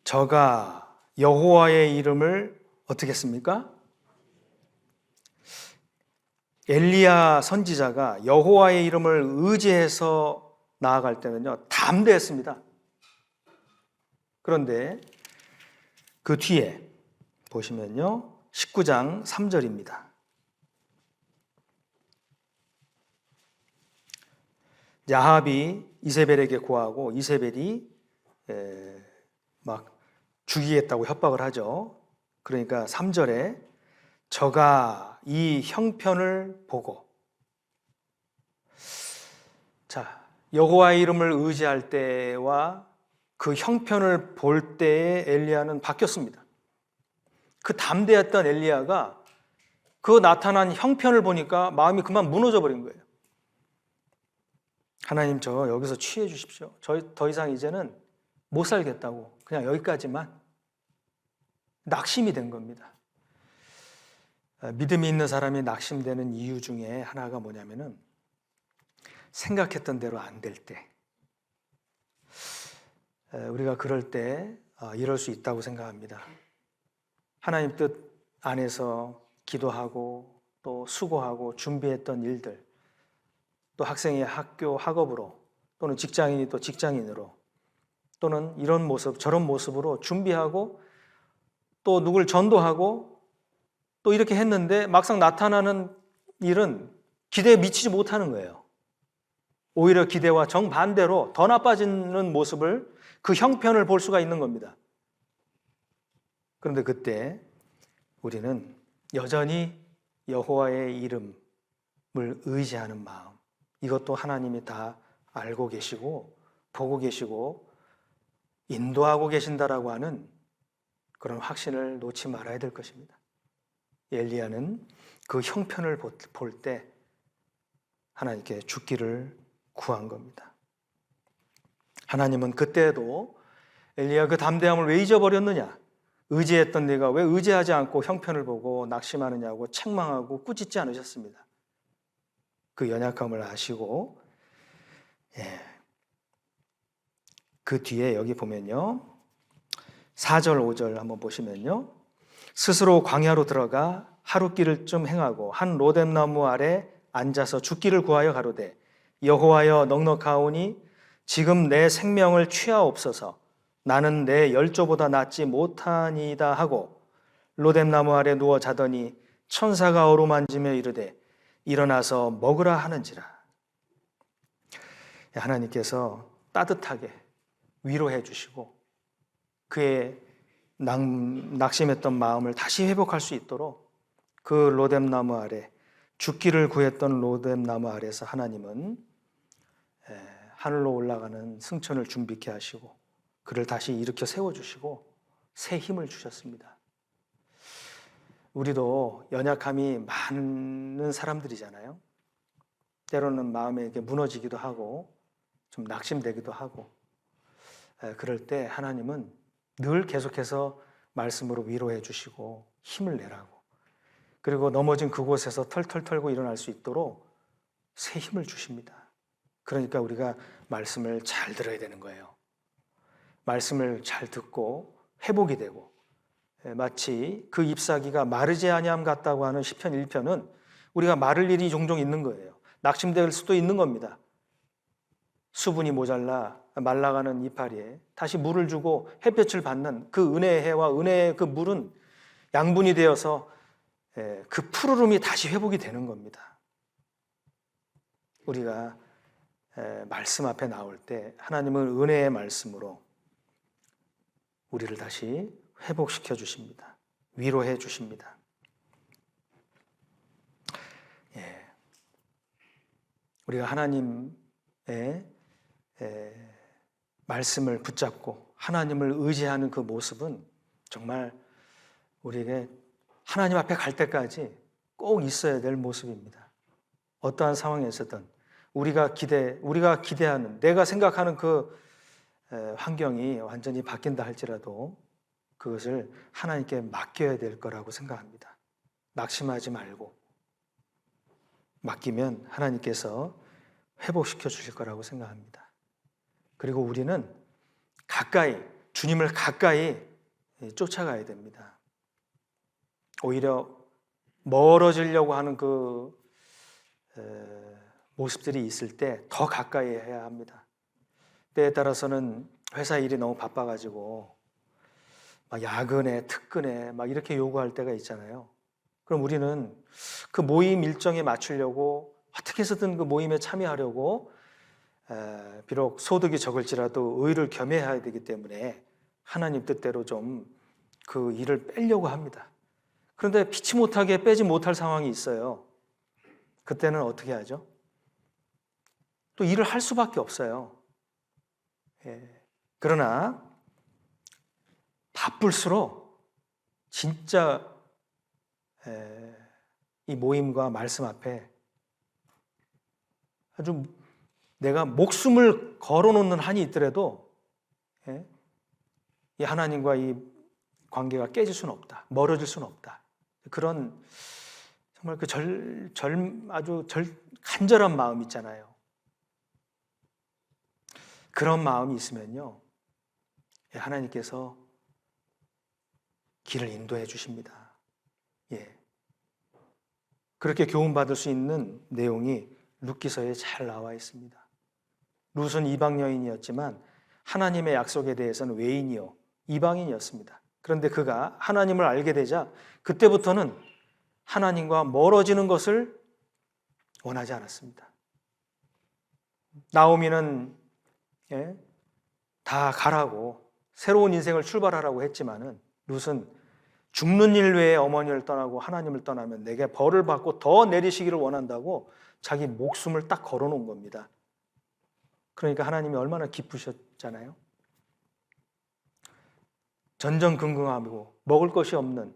저가 여호와의 이름을 어떻게 했습니까? 엘리야 선지자가 여호와의 이름을 의지해서 나아갈 때는요, 담대했습니다. 그런데 그 뒤에 보시면요, 19장 3절입니다. 아합이 이세벨에게 고하고 이세벨이 막 죽이겠다고 협박을 하죠. 그러니까 3절에 저가 이 형편을 보고, 자, 여호와의 이름을 의지할 때와 그 형편을 볼 때의 엘리야는 바뀌었습니다. 그 담대했던 엘리야가 그 나타난 형편을 보니까 마음이 그만 무너져 버린 거예요. 하나님, 저 여기서 취해 주십시오. 더 이상 이제는 못 살겠다고, 그냥 여기까지만. 낙심이 된 겁니다. 믿음이 있는 사람이 낙심되는 이유 중에 하나가 뭐냐면은 생각했던 대로 안 될 때, 우리가 그럴 때 이럴 수 있다고 생각합니다. 하나님 뜻 안에서 기도하고 또 수고하고 준비했던 일들, 또 학생이 학교 학업으로, 또는 직장인이 또 직장인으로, 또는 이런 모습 저런 모습으로 준비하고 또 누굴 전도하고 또 이렇게 했는데 막상 나타나는 일은 기대에 미치지 못하는 거예요. 오히려 기대와 정반대로 더 나빠지는 모습을, 그 형편을 볼 수가 있는 겁니다. 그런데 그때 우리는 여전히 여호와의 이름을 의지하는 마음, 이것도 하나님이 다 알고 계시고 보고 계시고 인도하고 계신다라고 하는 그런 확신을 놓지 말아야 될 것입니다. 엘리야는 그 형편을 볼 때 하나님께 죽기를 구한 겁니다. 하나님은 그때도 엘리야 그 담대함을 왜 잊어버렸느냐? 의지했던 네가 왜 의지하지 않고 형편을 보고 낙심하느냐고 책망하고 꾸짖지 않으셨습니다. 그 연약함을 아시고, 그 뒤에 여기 보면요, 4절, 5절 한번 보시면요. 스스로 광야로 들어가 하루길을 좀 행하고 한 로뎀나무 아래 앉아서 죽기를 구하여 가로되 여호와여 넉넉하오니 지금 내 생명을 취하옵소서. 나는 내 열조보다 낫지 못하니이다 하고 로뎀나무 아래 누워 자더니 천사가 어루만지며 이르되 일어나서 먹으라 하는지라. 하나님께서 따뜻하게 위로해 주시고 그의 낙심했던 마음을 다시 회복할 수 있도록 그 로뎀나무 아래, 죽기를 구했던 로뎀나무 아래에서 하나님은 하늘로 올라가는 승천을 준비케 하시고 그를 다시 일으켜 세워주시고 새 힘을 주셨습니다. 우리도 연약함이 많은 사람들이잖아요. 때로는 마음에 이렇게 무너지기도 하고 좀 낙심되기도 하고 그럴 때 하나님은 늘 계속해서 말씀으로 위로해 주시고 힘을 내라고, 그리고 넘어진 그곳에서 털털 털고 일어날 수 있도록 새 힘을 주십니다. 그러니까 우리가 말씀을 잘 들어야 되는 거예요. 말씀을 잘 듣고 회복이 되고, 마치 그 잎사귀가 마르지 아니함 같다고 하는 시편 1편은 우리가 마를 일이 종종 있는 거예요. 낙심될 수도 있는 겁니다. 수분이 모자라 말라가는 이파리에 다시 물을 주고 햇볕을 받는 그 은혜의 해와 은혜의 그 물은 양분이 되어서 그 푸르름이 다시 회복이 되는 겁니다. 우리가 말씀 앞에 나올 때 하나님은 은혜의 말씀으로 우리를 다시 회복시켜 주십니다. 위로해 주십니다. 우리가 하나님의 말씀을 붙잡고 하나님을 의지하는 그 모습은 정말 우리에게 하나님 앞에 갈 때까지 꼭 있어야 될 모습입니다. 어떠한 상황에서든 우리가 기대하는, 내가 생각하는 그 환경이 완전히 바뀐다 할지라도 그것을 하나님께 맡겨야 될 거라고 생각합니다. 낙심하지 말고 맡기면 하나님께서 회복시켜 주실 거라고 생각합니다. 그리고 우리는 주님을 가까이 쫓아가야 됩니다. 오히려 멀어지려고 하는 그 모습들이 있을 때 더 가까이 해야 합니다. 때에 따라서는 회사 일이 너무 바빠가지고 막 야근에 특근에 막 이렇게 요구할 때가 있잖아요. 그럼 우리는 그 모임 일정에 맞추려고 어떻게 해서든 그 모임에 참여하려고 비록 소득이 적을지라도 의를 겸해야 되기 때문에 하나님 뜻대로 좀 그 일을 빼려고 합니다. 그런데 피치 못하게 빼지 못할 상황이 있어요. 그때는 어떻게 하죠? 또 일을 할 수밖에 없어요. 그러나 바쁠수록 진짜 이 모임과 말씀 앞에 아주 내가 목숨을 걸어놓는 한이 있더라도 이 하나님과 이 관계가 깨질 수는 없다. 멀어질 수는 없다. 그런 정말 그 아주 간절한 마음 있잖아요. 그런 마음이 있으면요, 하나님께서 길을 인도해 주십니다. 그렇게 교훈받을 수 있는 내용이 룻기서에 잘 나와 있습니다. 룻은 이방 여인이었지만 하나님의 약속에 대해서는 외인이요 이방인이었습니다. 그런데 그가 하나님을 알게 되자 그때부터는 하나님과 멀어지는 것을 원하지 않았습니다. 나오미는 다 가라고, 새로운 인생을 출발하라고 했지만은 룻은 죽는 일 외에 어머니를 떠나고 하나님을 떠나면 내게 벌을 받고 더 내리시기를 원한다고 자기 목숨을 딱 걸어놓은 겁니다. 그러니까 하나님이 얼마나 기쁘셨잖아요. 전전긍긍하고 먹을 것이 없는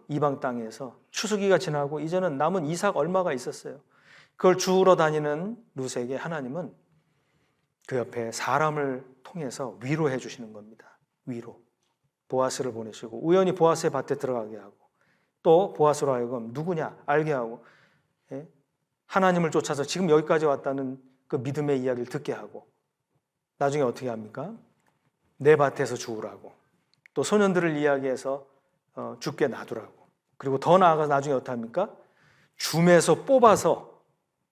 이방 땅에서 추수기가 지나고 이제는 남은 이삭 얼마가 있었어요. 그걸 주우러 다니는 룻에게 하나님은 그 옆에 사람을 통해서 위로해 주시는 겁니다. 위로. 보아스를 보내시고 우연히 보아스의 밭에 들어가게 하고 또 보아스로 하여금 누구냐 알게 하고 하나님을 쫓아서 지금 여기까지 왔다는 그 믿음의 이야기를 듣게 하고 나중에 어떻게 합니까? 내 밭에서 주우라고 또 소년들을 이야기해서 죽게 놔두라고. 그리고 더 나아가서 나중에 어떻게 합니까? 줌에서 뽑아서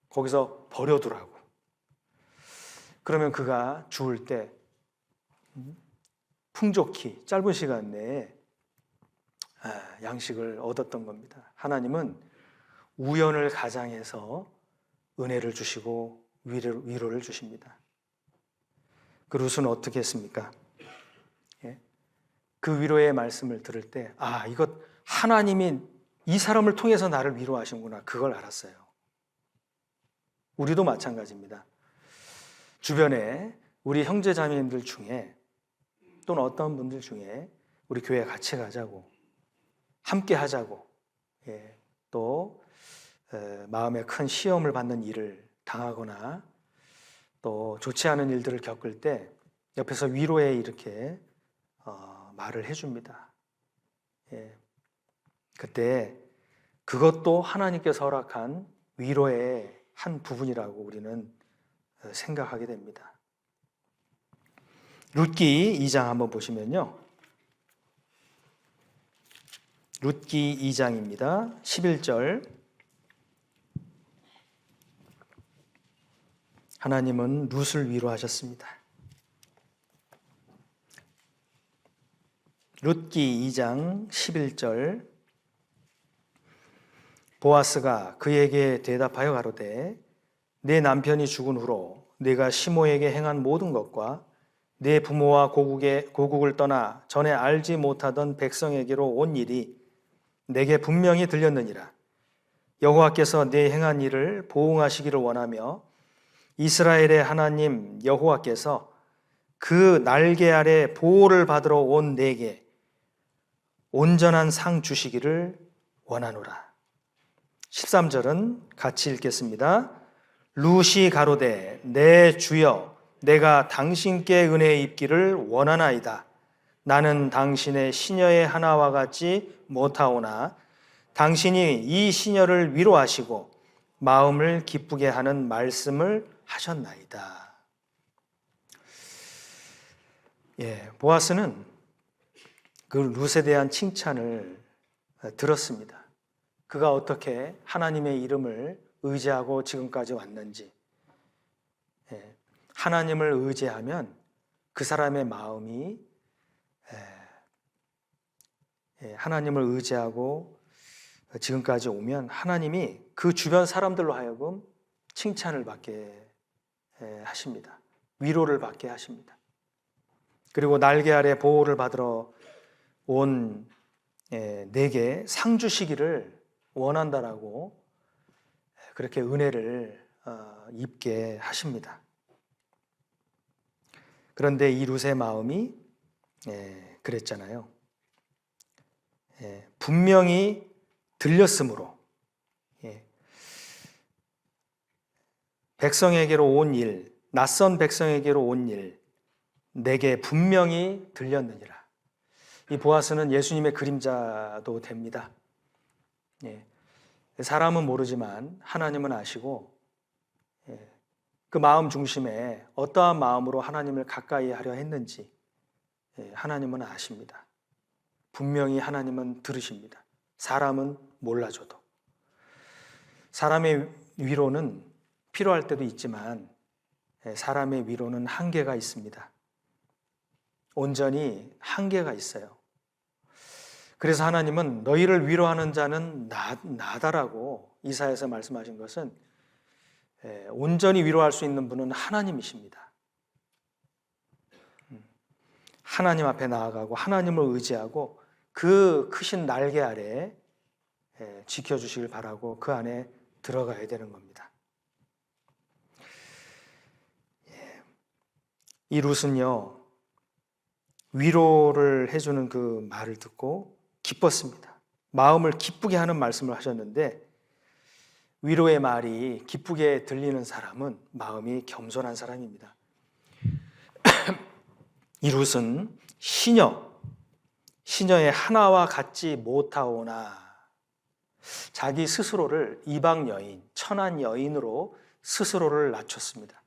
거기서 버려두라고. 그러면 그가 죽을 때 풍족히 짧은 시간 내에 양식을 얻었던 겁니다. 하나님은 우연을 가장해서 은혜를 주시고 위로를 주십니다. 그 룻은 어떻게 했습니까? 그 위로의 말씀을 들을 때 이것 하나님이 이 사람을 통해서 나를 위로하시는구나, 그걸 알았어요. 우리도 마찬가지입니다. 주변에 우리 형제 자매님들 중에 또는 어떤 분들 중에 우리 교회 같이 가자고, 함께 하자고, 또 마음에 큰 시험을 받는 일을 당하거나 또 좋지 않은 일들을 겪을 때 옆에서 위로에 이렇게 말을 해줍니다. 그때 그것도 하나님께서 허락한 위로의 한 부분이라고 우리는 생각하게 됩니다. 룻기 2장 한번 보시면요. 룻기 2장입니다. 11절. 하나님은 룻을 위로하셨습니다. 룻기 2장 11절. 보아스가 그에게 대답하여 가로되 내 남편이 죽은 후로 네가 시모에게 행한 모든 것과 내 부모와 고국을 떠나 전에 알지 못하던 백성에게로 온 일이 내게 분명히 들렸느니라. 여호와께서 내 행한 일을 보응하시기를 원하며 이스라엘의 하나님 여호와께서 그 날개 아래 보호를 받으러 온 내게 온전한 상 주시기를 원하노라. 13절은 같이 읽겠습니다. 룻이 가로되 내 주여 내가 당신께 은혜 입기를 원하나이다. 나는 당신의 시녀의 하나와 같지 못하오나 당신이 이 시녀를 위로하시고 마음을 기쁘게 하는 말씀을 하셨나이다. 보아스는 그 룻에 대한 칭찬을 들었습니다. 그가 어떻게 하나님의 이름을 의지하고 지금까지 왔는지, 하나님을 의지하면 그 사람의 마음이 하나님을 의지하고 지금까지 오면 하나님이 그 주변 사람들로 하여금 칭찬을 받게 하십니다. 위로를 받게 하십니다. 그리고 날개 아래 보호를 받으러 온 내게 상 주시기를 원한다라고 그렇게 은혜를 입게 하십니다. 그런데 이 룻의 마음이 그랬잖아요. 분명히 들렸으므로 백성에게로 온 일, 낯선 백성에게로 온 일, 내게 분명히 들렸느니라. 이 보아스는 예수님의 그림자도 됩니다. 사람은 모르지만 하나님은 아시고 그 마음 중심에 어떠한 마음으로 하나님을 가까이 하려 했는지 하나님은 아십니다. 분명히 하나님은 들으십니다. 사람은 몰라줘도. 사람의 위로는 필요할 때도 있지만 사람의 위로는 한계가 있습니다. 온전히 한계가 있어요. 그래서 하나님은 너희를 위로하는 자는 나다라고 이사야에서 말씀하신 것은 온전히 위로할 수 있는 분은 하나님이십니다. 하나님 앞에 나아가고 하나님을 의지하고 그 크신 날개 아래 지켜주시길 바라고 그 안에 들어가야 되는 겁니다. 이 룻은요, 위로를 해주는 그 말을 듣고 기뻤습니다. 마음을 기쁘게 하는 말씀을 하셨는데 위로의 말이 기쁘게 들리는 사람은 마음이 겸손한 사람입니다. 이 룻은 시녀의 하나와 같지 못하오나 자기 스스로를 이방 여인, 천한 여인으로 스스로를 낮췄습니다.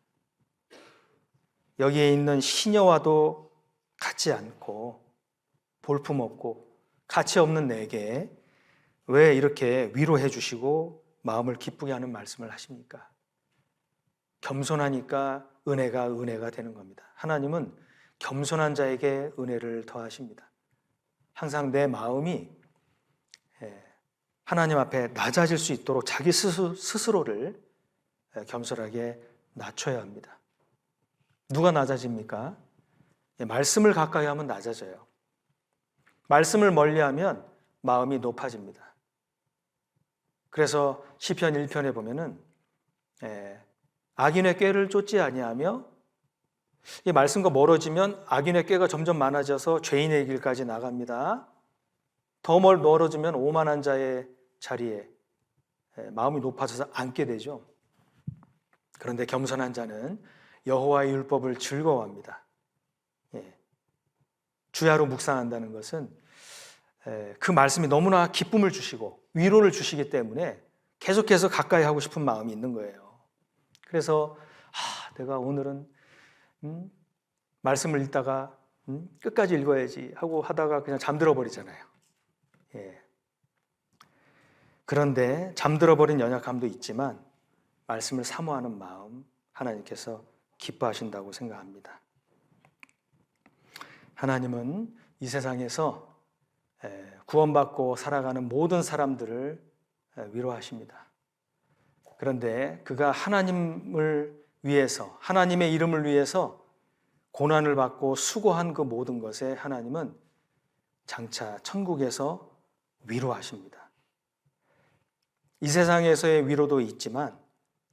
여기에 있는 시녀와도 같지 않고 볼품없고 가치 없는 내게 왜 이렇게 위로해 주시고 마음을 기쁘게 하는 말씀을 하십니까? 겸손하니까 은혜가 되는 겁니다. 하나님은 겸손한 자에게 은혜를 더하십니다. 항상 내 마음이 하나님 앞에 낮아질 수 있도록 자기 스스로를 겸손하게 낮춰야 합니다. 누가 낮아집니까? 말씀을 가까이 하면 낮아져요. 말씀을 멀리하면 마음이 높아집니다. 그래서 시편 1편에 보면은 악인의 꾀를 쫓지 아니하며 이 말씀과 멀어지면 악인의 꾀가 점점 많아져서 죄인의 길까지 나갑니다. 더 멀어지면 오만한 자의 자리에 마음이 높아져서 앉게 되죠. 그런데 겸손한 자는 여호와의 율법을 즐거워합니다. 주야로 묵상한다는 것은 그 말씀이 너무나 기쁨을 주시고 위로를 주시기 때문에 계속해서 가까이 하고 싶은 마음이 있는 거예요. 그래서 내가 오늘은 말씀을 읽다가 끝까지 읽어야지 하고 하다가 그냥 잠들어 버리잖아요. 그런데 잠들어 버린 연약함도 있지만 말씀을 사모하는 마음 하나님께서 기뻐하신다고 생각합니다. 하나님은 이 세상에서 구원받고 살아가는 모든 사람들을 위로하십니다. 그런데 그가 하나님을 위해서, 하나님의 이름을 위해서 고난을 받고 수고한 그 모든 것에 하나님은 장차 천국에서 위로하십니다. 이 세상에서의 위로도 있지만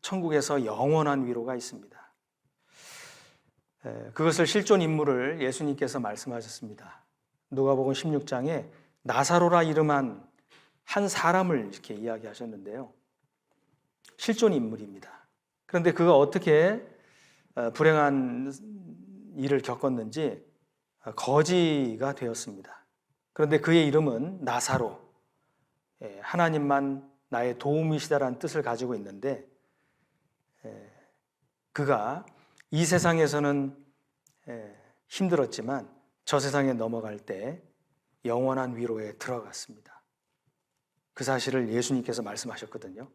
천국에서 영원한 위로가 있습니다. 그것을 실존 인물을 예수님께서 말씀하셨습니다. 누가복음 16장에 나사로라 이름한 한 사람을 이렇게 이야기하셨는데요. 실존 인물입니다. 그런데 그가 어떻게 불행한 일을 겪었는지 거지가 되었습니다. 그런데 그의 이름은 나사로, 하나님만 나의 도움이시다라는 뜻을 가지고 있는데 그가 이 세상에서는 힘들었지만 저 세상에 넘어갈 때 영원한 위로에 들어갔습니다. 그 사실을 예수님께서 말씀하셨거든요.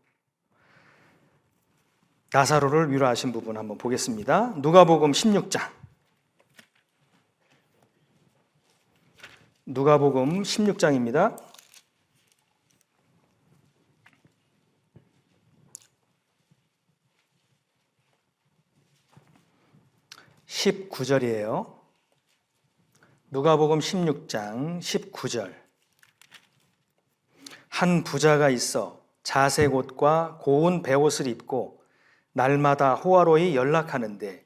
나사로를 위로하신 부분 한번 보겠습니다. 누가복음 16장. 누가복음 16장입니다. 19절이에요. 누가복음 16장 19절. 한 부자가 있어 자색 옷과 고운 베옷을 입고 날마다 호화로이 연락하는데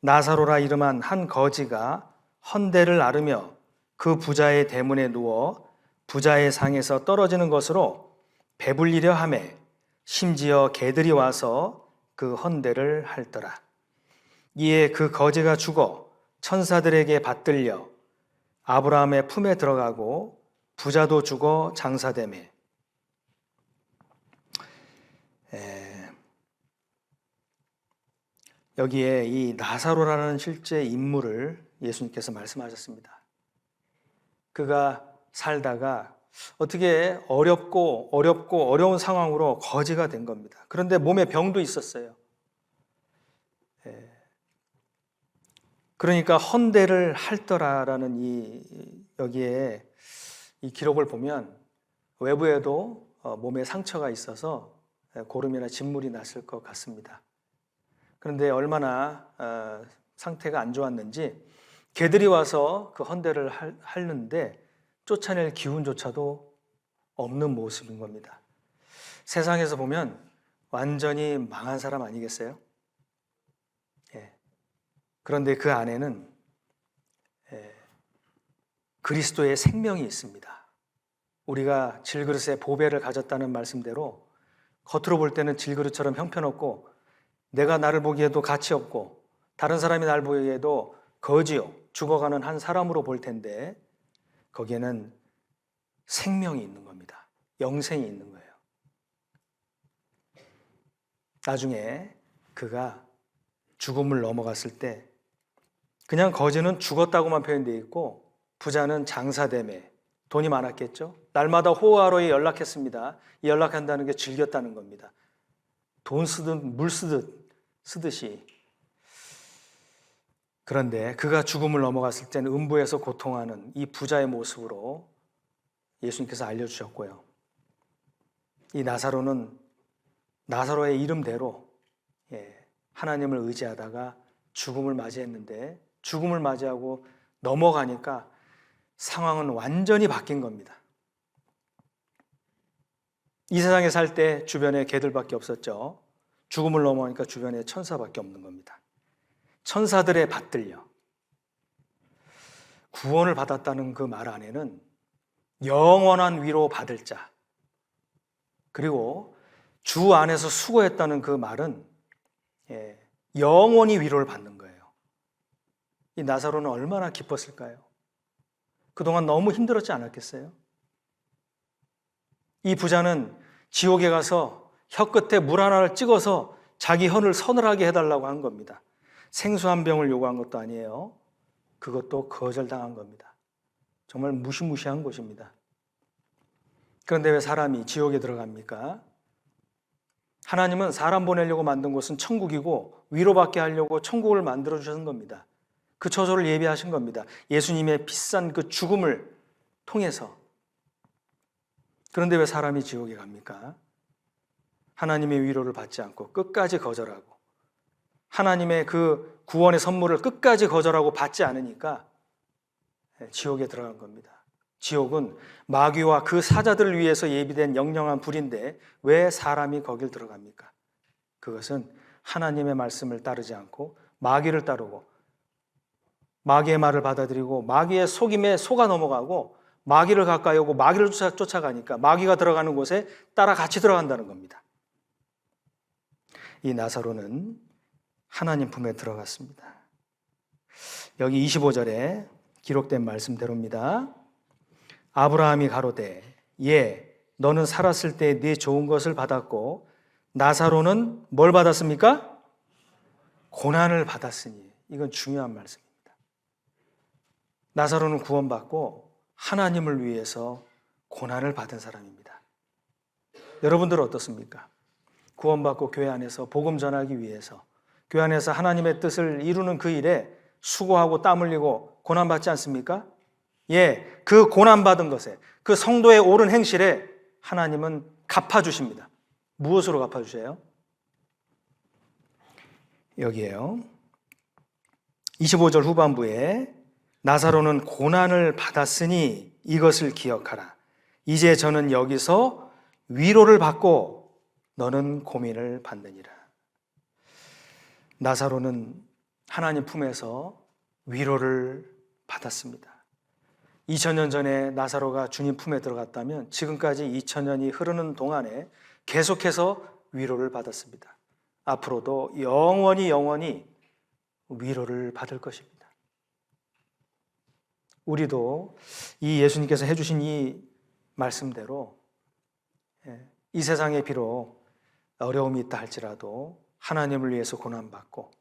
나사로라 이름한 한 거지가 헌대를 앓으며 그 부자의 대문에 누워 부자의 상에서 떨어지는 것으로 배불리려 하매 심지어 개들이 와서 그 헌대를 핥더라. 이에 그 거지가 죽어 천사들에게 받들려 아브라함의 품에 들어가고 부자도 죽어 장사되매. 여기에 이 나사로라는 실제 인물을 예수님께서 말씀하셨습니다. 그가 살다가 어떻게 어려운 상황으로 거지가 된 겁니다. 그런데 몸에 병도 있었어요. 그러니까 헌대를 핥더라라는 여기에 이 기록을 보면 외부에도 몸에 상처가 있어서 고름이나 진물이 났을 것 같습니다. 그런데 얼마나 상태가 안 좋았는지 개들이 와서 그 헌대를 핥는데 쫓아낼 기운조차도 없는 모습인 겁니다. 세상에서 보면 완전히 망한 사람 아니겠어요? 그런데 그 안에는 그리스도의 생명이 있습니다. 우리가 질그릇에 보배를 가졌다는 말씀대로 겉으로 볼 때는 질그릇처럼 형편없고 내가 나를 보기에도 가치 없고 다른 사람이 나를 보기에도 거지요, 죽어가는 한 사람으로 볼 텐데 거기에는 생명이 있는 겁니다. 영생이 있는 거예요. 나중에 그가 죽음을 넘어갔을 때 그냥 거지는 죽었다고만 표현되어 있고 부자는 장사되매 돈이 많았겠죠. 날마다 호화로에 연락했습니다. 연락한다는 게 즐겼다는 겁니다. 돈 쓰듯 물 쓰듯이. 그런데 그가 죽음을 넘어갔을 때는 음부에서 고통하는 이 부자의 모습으로 예수님께서 알려주셨고요. 이 나사로는 나사로의 이름대로 하나님을 의지하다가 죽음을 맞이했는데, 죽음을 맞이하고 넘어가니까 상황은 완전히 바뀐 겁니다. 이 세상에 살 때 주변에 개들밖에 없었죠. 죽음을 넘어가니까 주변에 천사밖에 없는 겁니다. 천사들의 받들려 구원을 받았다는 그 말 안에는 영원한 위로 받을 자, 그리고 주 안에서 수고했다는 그 말은 영원히 위로를 받는 거예요. 이 나사로는 얼마나 기뻤을까요? 그동안 너무 힘들었지 않았겠어요? 이 부자는 지옥에 가서 혀끝에 물 하나를 찍어서 자기 혀를 서늘하게 해달라고 한 겁니다. 생수 한 병을 요구한 것도 아니에요. 그것도 거절당한 겁니다. 정말 무시무시한 곳입니다. 그런데 왜 사람이 지옥에 들어갑니까? 하나님은 사람 보내려고 만든 곳은 천국이고 위로받게 하려고 천국을 만들어 주신 겁니다. 그 처소를 예비하신 겁니다. 예수님의 비싼 그 죽음을 통해서. 그런데 왜 사람이 지옥에 갑니까? 하나님의 위로를 받지 않고 끝까지 거절하고, 하나님의 그 구원의 선물을 끝까지 거절하고 받지 않으니까 지옥에 들어간 겁니다. 지옥은 마귀와 그 사자들을 위해서 예비된 영영한 불인데 왜 사람이 거길 들어갑니까? 그것은 하나님의 말씀을 따르지 않고 마귀를 따르고, 마귀의 말을 받아들이고 마귀의 속임에 속아 넘어가고, 마귀를 가까이 오고 마귀를 쫓아가니까 마귀가 들어가는 곳에 따라 같이 들어간다는 겁니다. 이 나사로는 하나님 품에 들어갔습니다. 여기 25절에 기록된 말씀대로입니다. 아브라함이 가로되 너는 살았을 때 네 좋은 것을 받았고 나사로는 뭘 받았습니까? 고난을 받았으니. 이건 중요한 말씀입니다. 나사로는 구원받고 하나님을 위해서 고난을 받은 사람입니다. 여러분들은 어떻습니까? 구원받고 교회 안에서 복음 전하기 위해서, 교회 안에서 하나님의 뜻을 이루는 그 일에 수고하고 땀 흘리고 고난받지 않습니까? 그 고난받은 것에, 그 성도의 옳은 행실에 하나님은 갚아주십니다. 무엇으로 갚아주세요? 여기에요. 25절 후반부에 나사로는 고난을 받았으니 이것을 기억하라. 이제 저는 여기서 위로를 받고 너는 고민을 받느니라. 나사로는 하나님 품에서 위로를 받았습니다. 2000년 전에 나사로가 주님 품에 들어갔다면 지금까지 2000년이 흐르는 동안에 계속해서 위로를 받았습니다. 앞으로도 영원히 위로를 받을 것입니다. 우리도 이 예수님께서 해주신 이 말씀대로 이 세상에 비록 어려움이 있다 할지라도 하나님을 위해서 고난받고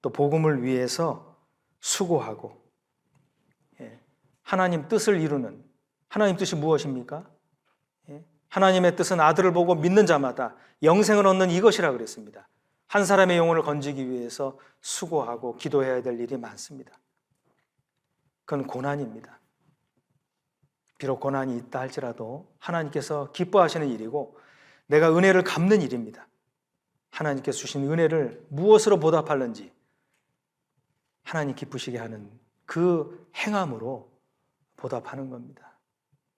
또 복음을 위해서 수고하고 하나님 뜻을 이루는, 하나님 뜻이 무엇입니까? 하나님의 뜻은 아들을 보고 믿는 자마다 영생을 얻는 이것이라 그랬습니다. 한 사람의 영혼을 건지기 위해서 수고하고 기도해야 될 일이 많습니다. 그건 고난입니다. 비록 고난이 있다 할지라도 하나님께서 기뻐하시는 일이고 내가 은혜를 갚는 일입니다. 하나님께서 주신 은혜를 무엇으로 보답하는지 하나님 기쁘시게 하는 그 행함으로 보답하는 겁니다.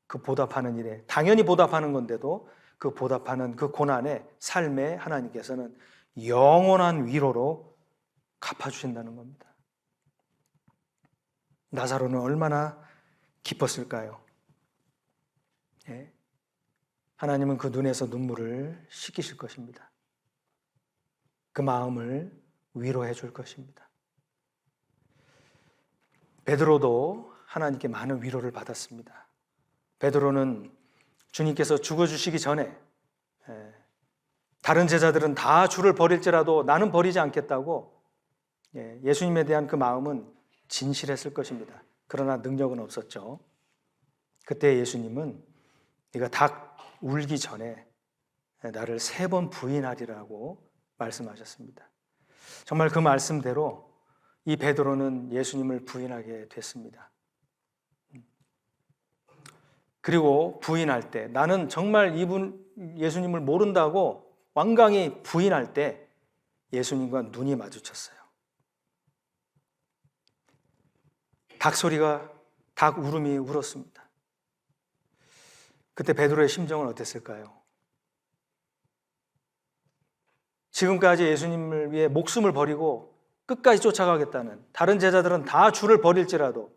그 보답하는 일에, 당연히 보답하는 건데도 그 보답하는 그 고난의 삶에 하나님께서는 영원한 위로로 갚아주신다는 겁니다. 나사로는 얼마나 기뻤을까요? 하나님은 그 눈에서 눈물을 씻기실 것입니다. 그 마음을 위로해 줄 것입니다. 베드로도 하나님께 많은 위로를 받았습니다. 베드로는 주님께서 죽어주시기 전에 다른 제자들은 다 주를 버릴지라도 나는 버리지 않겠다고 예수님에 대한 그 마음은 진실했을 것입니다. 그러나 능력은 없었죠. 그때 예수님은 네가 닭 울기 전에 나를 3번 부인하리라고 말씀하셨습니다. 정말 그 말씀대로 이 베드로는 예수님을 부인하게 됐습니다. 그리고 부인할 때, 나는 정말 예수님을 모른다고 완강히 부인할 때 예수님과 눈이 마주쳤어요. 닭 울음이 울었습니다. 그때 베드로의 심정은 어땠을까요? 지금까지 예수님을 위해 목숨을 버리고 끝까지 쫓아가겠다는 다른 제자들은 다 줄을 버릴지라도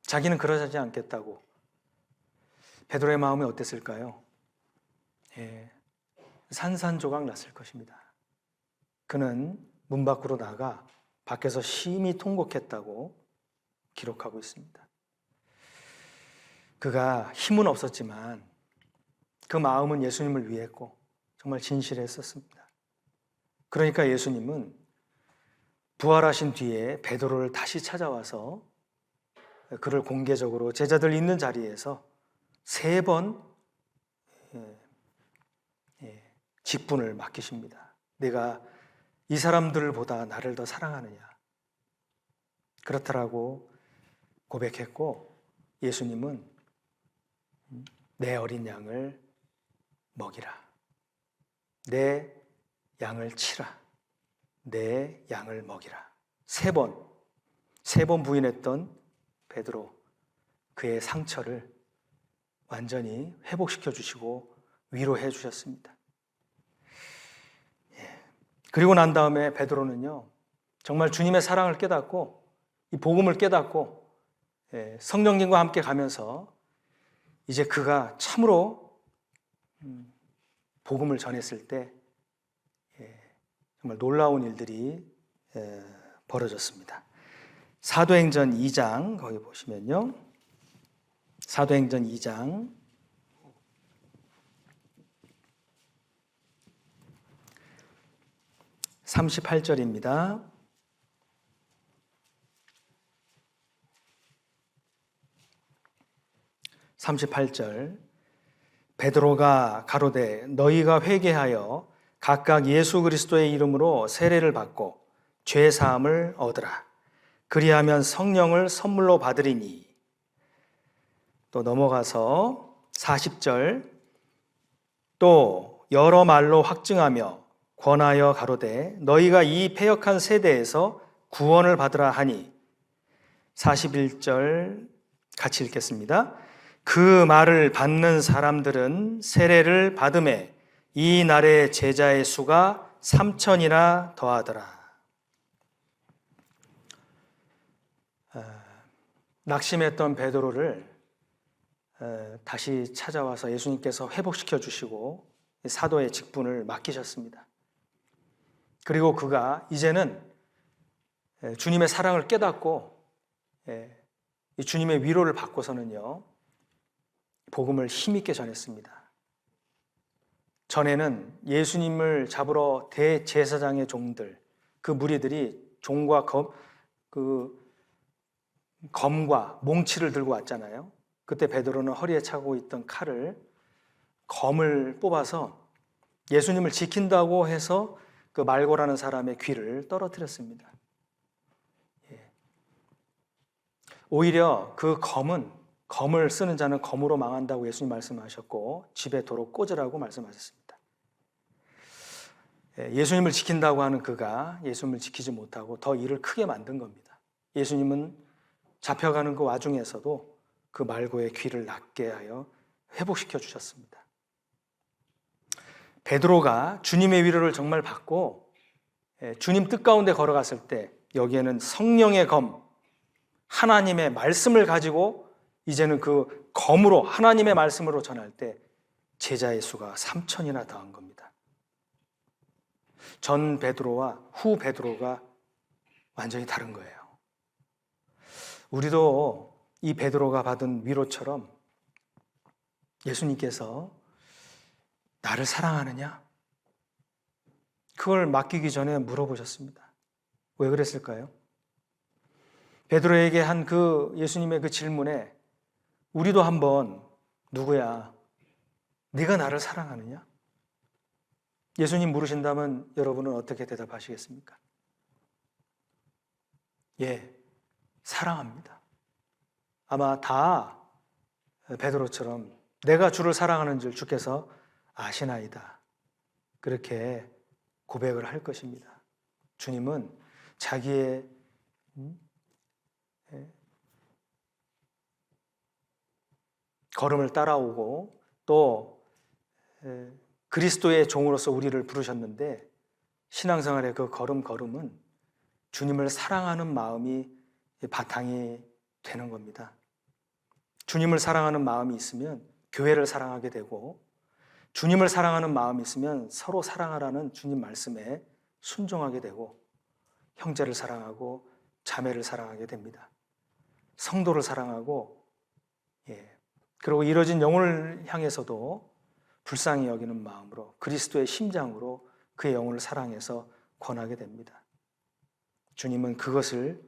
자기는 그러지 않겠다고. 베드로의 마음이 어땠을까요? 산산조각 났을 것입니다. 그는 문 밖으로 나가 밖에서 심히 통곡했다고 기록하고 있습니다. 그가 힘은 없었지만 그 마음은 예수님을 위했고 정말 진실했었습니다. 그러니까 예수님은 부활하신 뒤에 베드로를 다시 찾아와서 그를 공개적으로 제자들 있는 자리에서 3번 직분을 맡기십니다. 내가 이 사람들보다 나를 더 사랑하느냐? 그렇다라고 고백했고 예수님은 내 어린 양을 먹이라. 내 양을 치라. 내 양을 먹이라. 3번 부인했던 베드로, 그의 상처를 완전히 회복시켜 주시고 위로해 주셨습니다. 그리고 난 다음에 베드로는요, 정말 주님의 사랑을 깨닫고 이 복음을 깨닫고 성령님과 함께 가면서 이제 그가 참으로 복음을 전했을 때 정말 놀라운 일들이 벌어졌습니다. 사도행전 2장 거기 보시면요, 사도행전 2장 38절입니다. 38절 베드로가 가로되 너희가 회개하여 각각 예수 그리스도의 이름으로 세례를 받고 죄 사함을 얻으라. 그리하면 성령을 선물로 받으리니. 또 넘어가서 40절 또 여러 말로 확증하며 권하여 가로되 너희가 이 패역한 세대에서 구원을 받으라 하니. 41절 같이 읽겠습니다. 그 말을 받는 사람들은 세례를 받음에 이 날의 제자의 수가 3,000이나 더하더라. 낙심했던 베드로를 다시 찾아와서 예수님께서 회복시켜 주시고 사도의 직분을 맡기셨습니다. 그리고 그가 이제는 주님의 사랑을 깨닫고 주님의 위로를 받고서는요, 복음을 힘있게 전했습니다. 전에는 예수님을 잡으러 대제사장의 종들, 그 무리들이 종과 검과 몽치를 들고 왔잖아요. 그때 베드로는 허리에 차고 있던 검을 뽑아서 예수님을 지킨다고 해서 그 말고라는 사람의 귀를 떨어뜨렸습니다. 오히려 그 검을 쓰는 자는 검으로 망한다고 예수님 말씀하셨고 집에 도로 꽂으라고 말씀하셨습니다. 예수님을 지킨다고 하는 그가 예수님을 지키지 못하고 더 일을 크게 만든 겁니다. 예수님은 잡혀가는 그 와중에서도 그 말고의 귀를 낫게 하여 회복시켜 주셨습니다. 베드로가 주님의 위로를 정말 받고 주님 뜻 가운데 걸어갔을 때 여기에는 성령의 검, 하나님의 말씀을 가지고 이제는 그 검으로 하나님의 말씀으로 전할 때 제자의 수가 3,000이나 더한 겁니다. 전 베드로와 후 베드로가 완전히 다른 거예요. 우리도 이 베드로가 받은 위로처럼 예수님께서 나를 사랑하느냐? 그걸 맡기기 전에 물어보셨습니다. 왜 그랬을까요? 베드로에게 한 그 예수님의 그 질문에 우리도 한번 누구야? 네가 나를 사랑하느냐? 예수님 물으신다면 여러분은 어떻게 대답하시겠습니까? 예, 사랑합니다. 아마 다 베드로처럼 내가 주를 사랑하는 줄 주께서 아시나이다. 그렇게 고백을 할 것입니다. 주님은 자기의 걸음을 따라오고 또 그리스도의 종으로서 우리를 부르셨는데 신앙생활의 그 걸음은 주님을 사랑하는 마음이 바탕이 되는 겁니다. 주님을 사랑하는 마음이 있으면 교회를 사랑하게 되고 주님을 사랑하는 마음이 있으면 서로 사랑하라는 주님 말씀에 순종하게 되고 형제를 사랑하고 자매를 사랑하게 됩니다. 성도를 사랑하고 그리고 이뤄진 영혼을 향해서도 불쌍히 여기는 마음으로 그리스도의 심장으로 그의 영혼을 사랑해서 권하게 됩니다. 주님은 그것을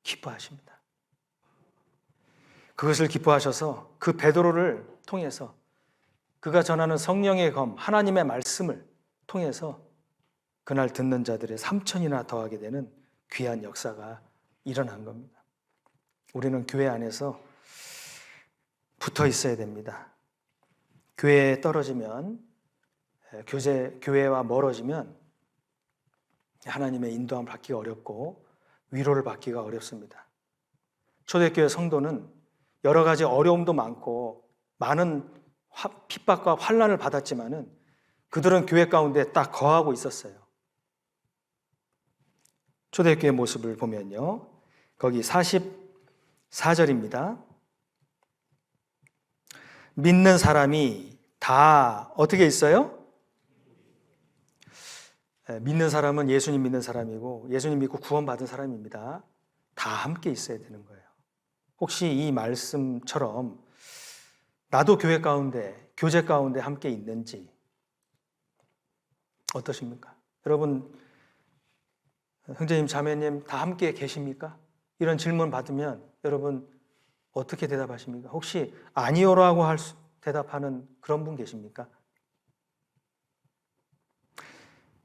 기뻐하십니다. 그것을 기뻐하셔서 그 베드로를 통해서 그가 전하는 성령의 검, 하나님의 말씀을 통해서 그날 듣는 자들의 3천이나 더하게 되는 귀한 역사가 일어난 겁니다. 우리는 교회 안에서 붙어 있어야 됩니다. 교회에 떨어지면, 교회와 멀어지면 하나님의 인도함을 받기가 어렵고 위로를 받기가 어렵습니다. 초대교회 성도는 여러 가지 어려움도 많고 많은 핍박과 환난을 받았지만은 그들은 교회 가운데 딱 거하고 있었어요. 초대교회 모습을 보면요. 거기 44절입니다. 믿는 사람이 다 어떻게 있어요? 믿는 사람은 예수님 믿는 사람이고 예수님 믿고 구원받은 사람입니다. 다 함께 있어야 되는 거예요. 혹시 이 말씀처럼 나도 교회 가운데, 교제 가운데 함께 있는지 어떠십니까? 여러분, 형제님, 자매님 다 함께 계십니까? 이런 질문 받으면 여러분 어떻게 대답하십니까? 혹시 아니요라고 대답하는 그런 분 계십니까?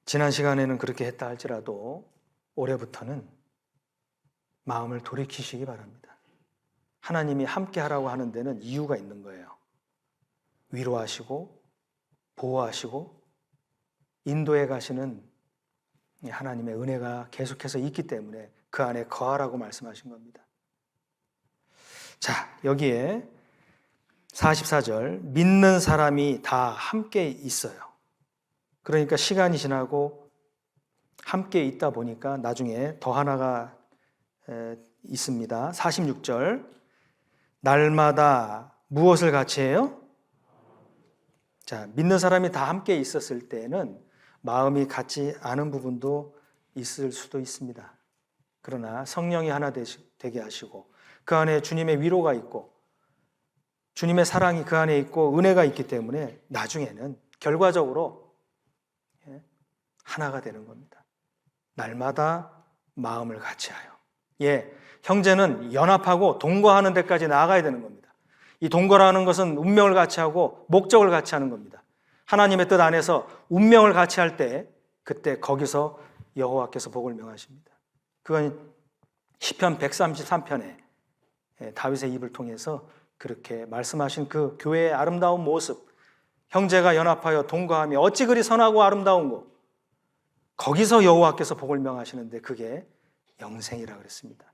지난 시간에는 그렇게 했다 할지라도 올해부터는 마음을 돌이키시기 바랍니다. 하나님이 함께 하라고 하는 데는 이유가 있는 거예요. 위로하시고 보호하시고 인도해 가시는 하나님의 은혜가 계속해서 있기 때문에 그 안에 거하라고 말씀하신 겁니다. 자, 여기에 44절 믿는 사람이 다 함께 있어요. 그러니까 시간이 지나고 함께 있다 보니까 나중에 더 하나가 있습니다. 46절 날마다 무엇을 같이 해요? 자, 믿는 사람이 다 함께 있었을 때는 마음이 같지 않은 부분도 있을 수도 있습니다. 그러나 성령이 하나 되게 하시고 그 안에 주님의 위로가 있고 주님의 사랑이 그 안에 있고 은혜가 있기 때문에 나중에는 결과적으로 하나가 되는 겁니다. 날마다 마음을 같이하여. 형제는 연합하고 동거하는 데까지 나아가야 되는 겁니다. 이 동거라는 것은 운명을 같이하고 목적을 같이하는 겁니다. 하나님의 뜻 안에서 운명을 같이할 때 그때 거기서 여호와께서 복을 명하십니다. 그건 시편 133편에 다윗의 입을 통해서 그렇게 말씀하신 그 교회의 아름다운 모습, 형제가 연합하여 동거하며 어찌 그리 선하고 아름다운고, 거기서 여호와께서 복을 명하시는데 그게 영생이라고 그랬습니다.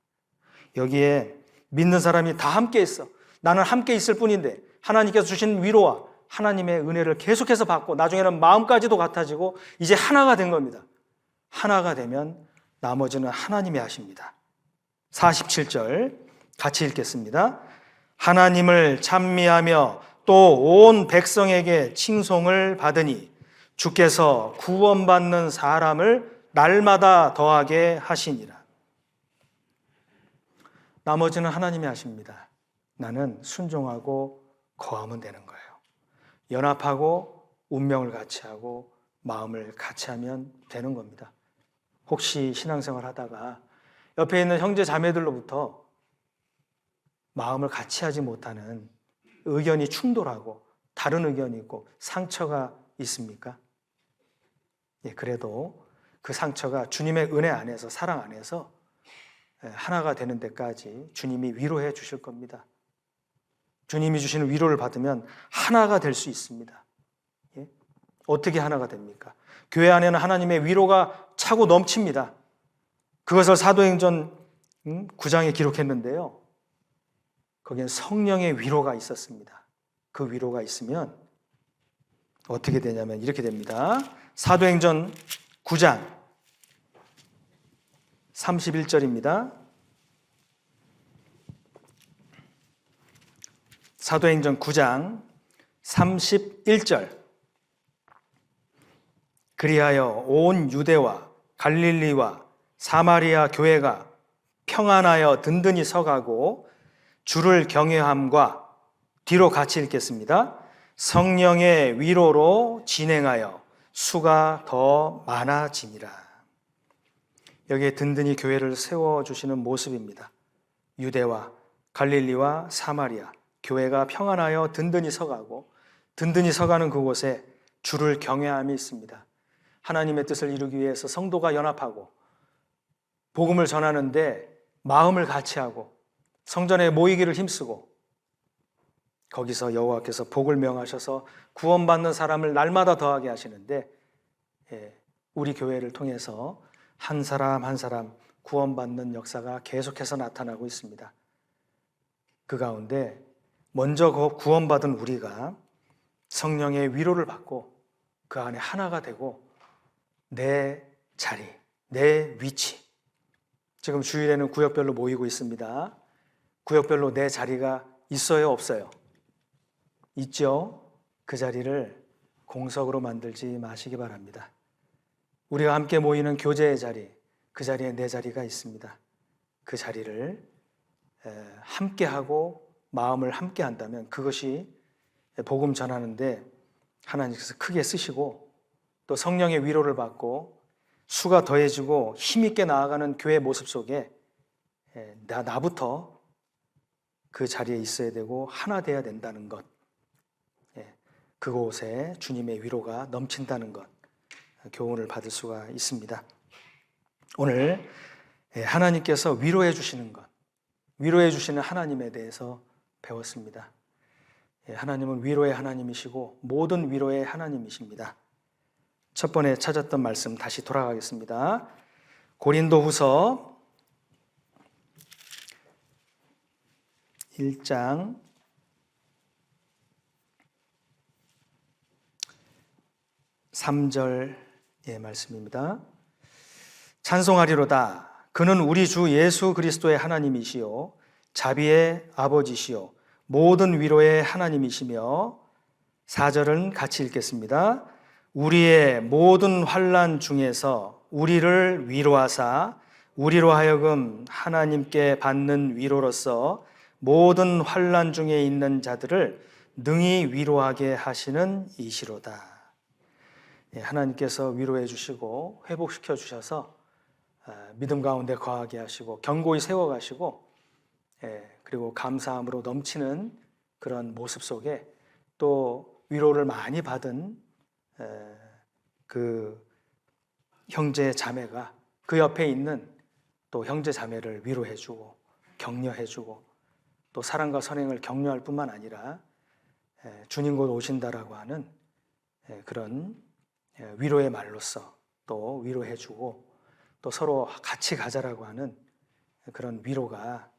여기에 믿는 사람이 다 함께 있어. 나는 함께 있을 뿐인데 하나님께서 주신 위로와 하나님의 은혜를 계속해서 받고 나중에는 마음까지도 같아지고 이제 하나가 된 겁니다. 하나가 되면 나머지는 하나님이 하십니다. 47절 같이 읽겠습니다. 하나님을 찬미하며 또 온 백성에게 칭송을 받으니 주께서 구원받는 사람을 날마다 더하게 하시니라. 나머지는 하나님이 하십니다. 나는 순종하고 거하면 되는 거예요. 연합하고 운명을 같이하고 마음을 같이하면 되는 겁니다. 혹시 신앙생활 하다가 옆에 있는 형제 자매들로부터 마음을 같이 하지 못하는 의견이 충돌하고 다른 의견이 있고 상처가 있습니까? 예, 그래도 그 상처가 주님의 은혜 안에서, 사랑 안에서 하나가 되는 데까지 주님이 위로해 주실 겁니다. 주님이 주시는 위로를 받으면 하나가 될 수 있습니다. 예? 어떻게 하나가 됩니까? 교회 안에는 하나님의 위로가 차고 넘칩니다. 그것을 사도행전 9장에 기록했는데요. 거기엔 성령의 위로가 있었습니다. 그 위로가 있으면 어떻게 되냐면 이렇게 됩니다. 사도행전 9장 31절입니다. 사도행전 9장 31절. 그리하여 온 유대와 갈릴리와 사마리아 교회가 평안하여 든든히 서가고 주를 경외함과, 뒤로 같이 읽겠습니다. 성령의 위로로 진행하여 수가 더 많아지니라. 여기에 든든히 교회를 세워주시는 모습입니다. 유대와 갈릴리와 사마리아 교회가 평안하여 든든히 서가고, 든든히 서가는 그곳에 주를 경외함이 있습니다. 하나님의 뜻을 이루기 위해서 성도가 연합하고 복음을 전하는데 마음을 같이하고 성전에 모이기를 힘쓰고, 거기서 여호와께서 복을 명하셔서 구원받는 사람을 날마다 더하게 하시는데, 우리 교회를 통해서 한 사람 한 사람 구원받는 역사가 계속해서 나타나고 있습니다. 그 가운데 먼저 구원받은 우리가 성령의 위로를 받고 그 안에 하나가 되고 내 자리, 내 위치, 지금 주일에는 구역별로 모이고 있습니다. 구역별로 내 자리가 있어요, 없어요? 있죠? 그 자리를 공석으로 만들지 마시기 바랍니다. 우리가 함께 모이는 교제의 자리, 그 자리에 내 자리가 있습니다. 그 자리를 함께하고 마음을 함께 한다면 그것이 복음 전하는데 하나님께서 크게 쓰시고, 또 성령의 위로를 받고 수가 더해지고 힘있게 나아가는 교회 모습 속에 나부터 그 자리에 있어야 되고 하나 돼야 된다는 것, 그곳에 주님의 위로가 넘친다는 것, 교훈을 받을 수가 있습니다. 오늘 하나님께서 위로해 주시는 것, 위로해 주시는 하나님에 대해서 배웠습니다. 하나님은 위로의 하나님이시고 모든 위로의 하나님이십니다. 첫 번에 찾았던 말씀 다시 돌아가겠습니다. 고린도후서 1장 3절의 말씀입니다. 찬송하리로다. 그는 우리 주 예수 그리스도의 하나님이시요 자비의 아버지시요 모든 위로의 하나님이시며, 4절은 같이 읽겠습니다. 우리의 모든 환난 중에서 우리를 위로하사 우리로 하여금 하나님께 받는 위로로서 모든 환난 중에 있는 자들을 능히 위로하게 하시는 이시로다. 하나님께서 위로해 주시고 회복시켜 주셔서 믿음 가운데 거하게 하시고 견고히 세워가시고, 그리고 감사함으로 넘치는 그런 모습 속에 또 위로를 많이 받은 그 형제 자매가 그 옆에 있는 또 형제 자매를 위로해주고 격려해주고, 또 사랑과 선행을 격려할 뿐만 아니라 주님 곧 오신다라고 하는 그런 위로의 말로써 또 위로해주고, 또 서로 같이 가자라고 하는 그런 위로가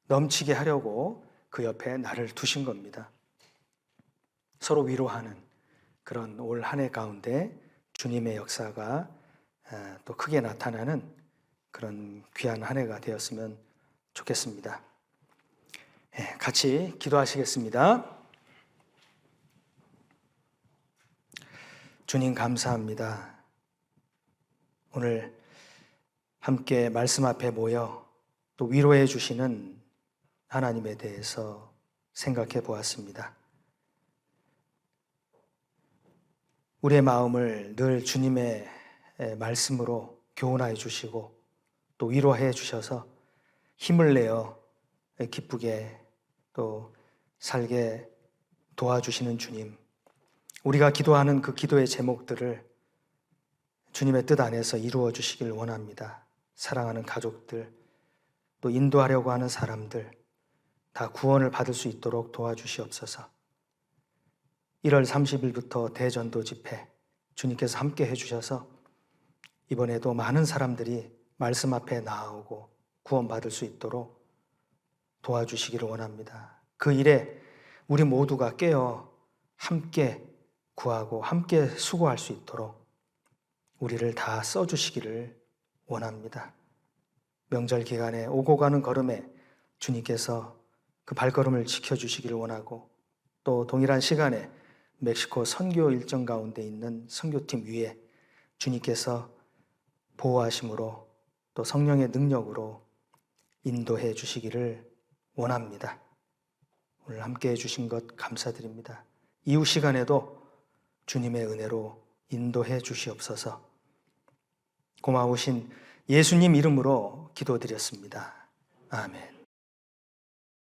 넘치게 하려고 그 옆에 나를 두신 겁니다. 서로 위로하는 그런 올 한 해 가운데 주님의 역사가 또 크게 나타나는 그런 귀한 한 해가 되었으면 좋겠습니다. 같이 기도하시겠습니다. 주님 감사합니다. 오늘 함께 말씀 앞에 모여 또 위로해 주시는 하나님에 대해서 생각해 보았습니다. 우리의 마음을 늘 주님의 말씀으로 교훈하여 주시고 또 위로해 주셔서 힘을 내어 기쁘게 또 살게 도와주시는 주님, 우리가 기도하는 그 기도의 제목들을 주님의 뜻 안에서 이루어 주시길 원합니다. 사랑하는 가족들, 또 인도하려고 하는 사람들 다 구원을 받을 수 있도록 도와주시옵소서. 1월 30일부터 대전도 집회 주님께서 함께 해주셔서 이번에도 많은 사람들이 말씀 앞에 나아오고 구원받을 수 있도록 도와주시기를 원합니다. 그 일에 우리 모두가 깨어 함께 구하고 함께 수고할 수 있도록 우리를 다 써주시기를 원합니다. 명절 기간에 오고 가는 걸음에 주님께서 그 발걸음을 지켜주시기를 원하고, 또 동일한 시간에 멕시코 선교 일정 가운데 있는 선교팀 위에 주님께서 보호하심으로 또 성령의 능력으로 인도해 주시기를 원합니다. 오늘 함께 해주신 것 감사드립니다. 이후 시간에도 주님의 은혜로 인도해 주시옵소서. 고마우신 예수님 이름으로 기도드렸습니다. 아멘.